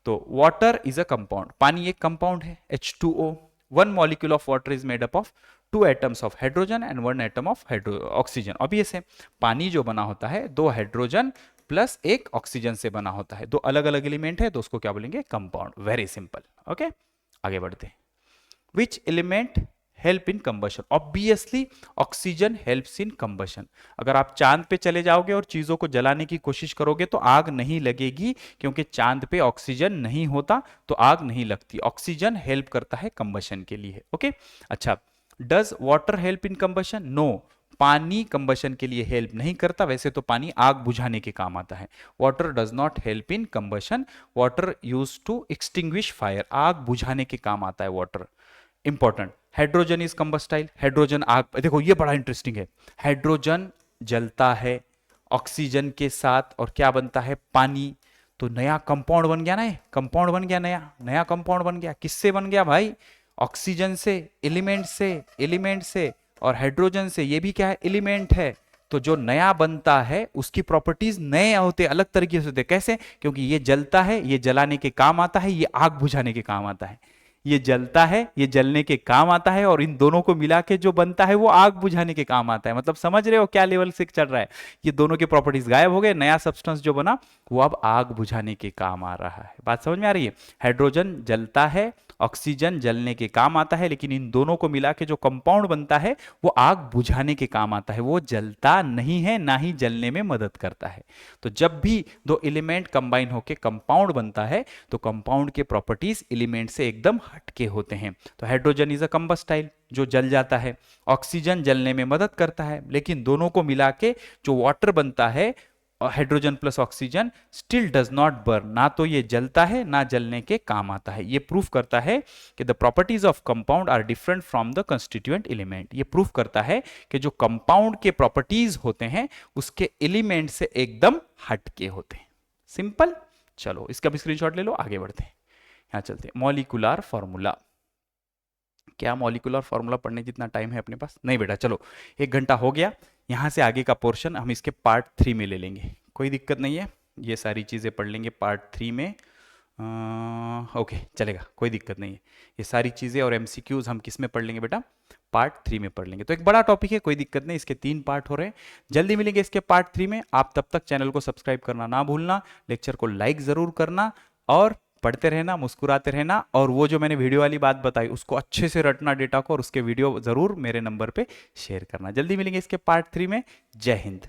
तो वाटर इज अ कंपाउंड, पानी एक कंपाउंड है, H2O। One molecule of water is made up of 2 atoms of hydrogen and 1 atom of oxygen. Obvious है, पानी जो बना होता है दो हाइड्रोजन प्लस एक ऑक्सीजन से बना होता है, दो अलग अलग एलिमेंट है तो उसको क्या बोलेंगे, कंपाउंड। Very simple. ओके, आगे बढ़ते हैं। Which element help in combustion? Obviously oxygen helps in combustion. अगर आप चांद पे चले जाओगे और चीजों को जलाने की कोशिश करोगे तो आग नहीं लगेगी क्योंकि चांद पे ऑक्सीजन नहीं होता, तो आग नहीं लगती। ऑक्सीजन हेल्प करता है कंबशन के लिए। ओके, अच्छा, does water help in combustion? No, पानी कंबशन के लिए हेल्प नहीं करता। वैसे तो पानी आग बुझाने के काम आता है। Water does not help in combustion, water use to extinguish fire, आग बुझाने के काम आता है water. Important, hydrogen is combustible, hydrogen आग, देखो ये बड़ा इंटरेस्टिंग है, हाइड्रोजन जलता है ऑक्सीजन के साथ और क्या बनता है, पानी। तो नया कंपाउंड बन गया ना, कंपाउंड बन गया, नया नया कंपाउंड बन गया। किससे बन गया भाई, ऑक्सीजन से, एलिमेंट से और हाइड्रोजन से। ये भी क्या है, एलिमेंट है। तो जो नया बनता है उसकी प्रॉपर्टीज नए होते, अलग तरीके से होते। कैसे, क्योंकि ये जलता है, ये जलाने के काम आता है, ये आग बुझाने के काम आता है। ये जलता है, ये जलने के काम आता है, और इन दोनों को मिला के जो बनता है वो आग बुझाने के काम आता है। मतलब समझ रहे हो क्या लेवल से चल रहा है। ये दोनों के प्रॉपर्टीज गायब हो गए, नया सब्सटेंस जो बना वो अब आग बुझाने के काम आ रहा है। बात समझ में आ रही है। हाइड्रोजन जलता है, ऑक्सीजन जलने के काम आता है, लेकिन इन दोनों को मिला के जो कंपाउंड बनता है वो आग बुझाने के काम आता है। वो जलता नहीं है, ना ही जलने में मदद करता है। तो जब भी दो एलिमेंट कंबाइन होकर कंपाउंड बनता है तो कंपाउंड के प्रॉपर्टीज एलिमेंट से एकदम हटके होते हैं। तो हाइड्रोजन इज अ कंबस्टाइल, जो जल जाता है, ऑक्सीजन जलने में मदद करता है, लेकिन दोनों को मिला के जो वाटर बनता है, hydrogen plus oxygen, still does not burn, ना तो ये जलता है ना जलने के काम आता है। ये प्रूफ करता है कि the properties of compound are different from the constituent element. ये प्रूफ करता है कि जो कंपाउंड के प्रॉपर्टीज होते हैं उसके एलिमेंट से एकदम हटके होते हैं। सिंपल। चलो इसका भी स्क्रीनशॉट ले लो, आगे बढ़ते हैं। यहां चलते हैं, मॉलिक्यूलर फॉर्मूला। क्या मॉलिक्यूलर फॉर्मूला पढ़ने जितना टाइम है अपने पास? नहीं बेटा, चलो 1 घंटा हो गया। यहाँ से आगे का पोर्शन हम इसके पार्ट 3 में ले लेंगे, कोई दिक्कत नहीं है। ये सारी चीज़ें पढ़ लेंगे पार्ट 3 में। ओके चलेगा, कोई दिक्कत नहीं है। ये सारी चीज़ें और MCQs हम किस में पढ़ लेंगे बेटा? पार्ट 3 में पढ़ लेंगे। तो एक बड़ा टॉपिक है, कोई दिक्कत नहीं, इसके 3 पार्ट हो रहे हैं। जल्दी मिलेंगे इसके पार्ट 3 में। आप तब तक चैनल को सब्सक्राइब करना ना भूलना, लेक्चर को लाइक ज़रूर करना और पढ़ते रहना, मुस्कुराते रहना। और वो जो मैंने वीडियो वाली बात बताई उसको अच्छे से रटना डेटा को, और उसके वीडियो ज़रूर मेरे नंबर पे शेयर करना। जल्दी मिलेंगे इसके पार्ट 3 में। जय हिंद।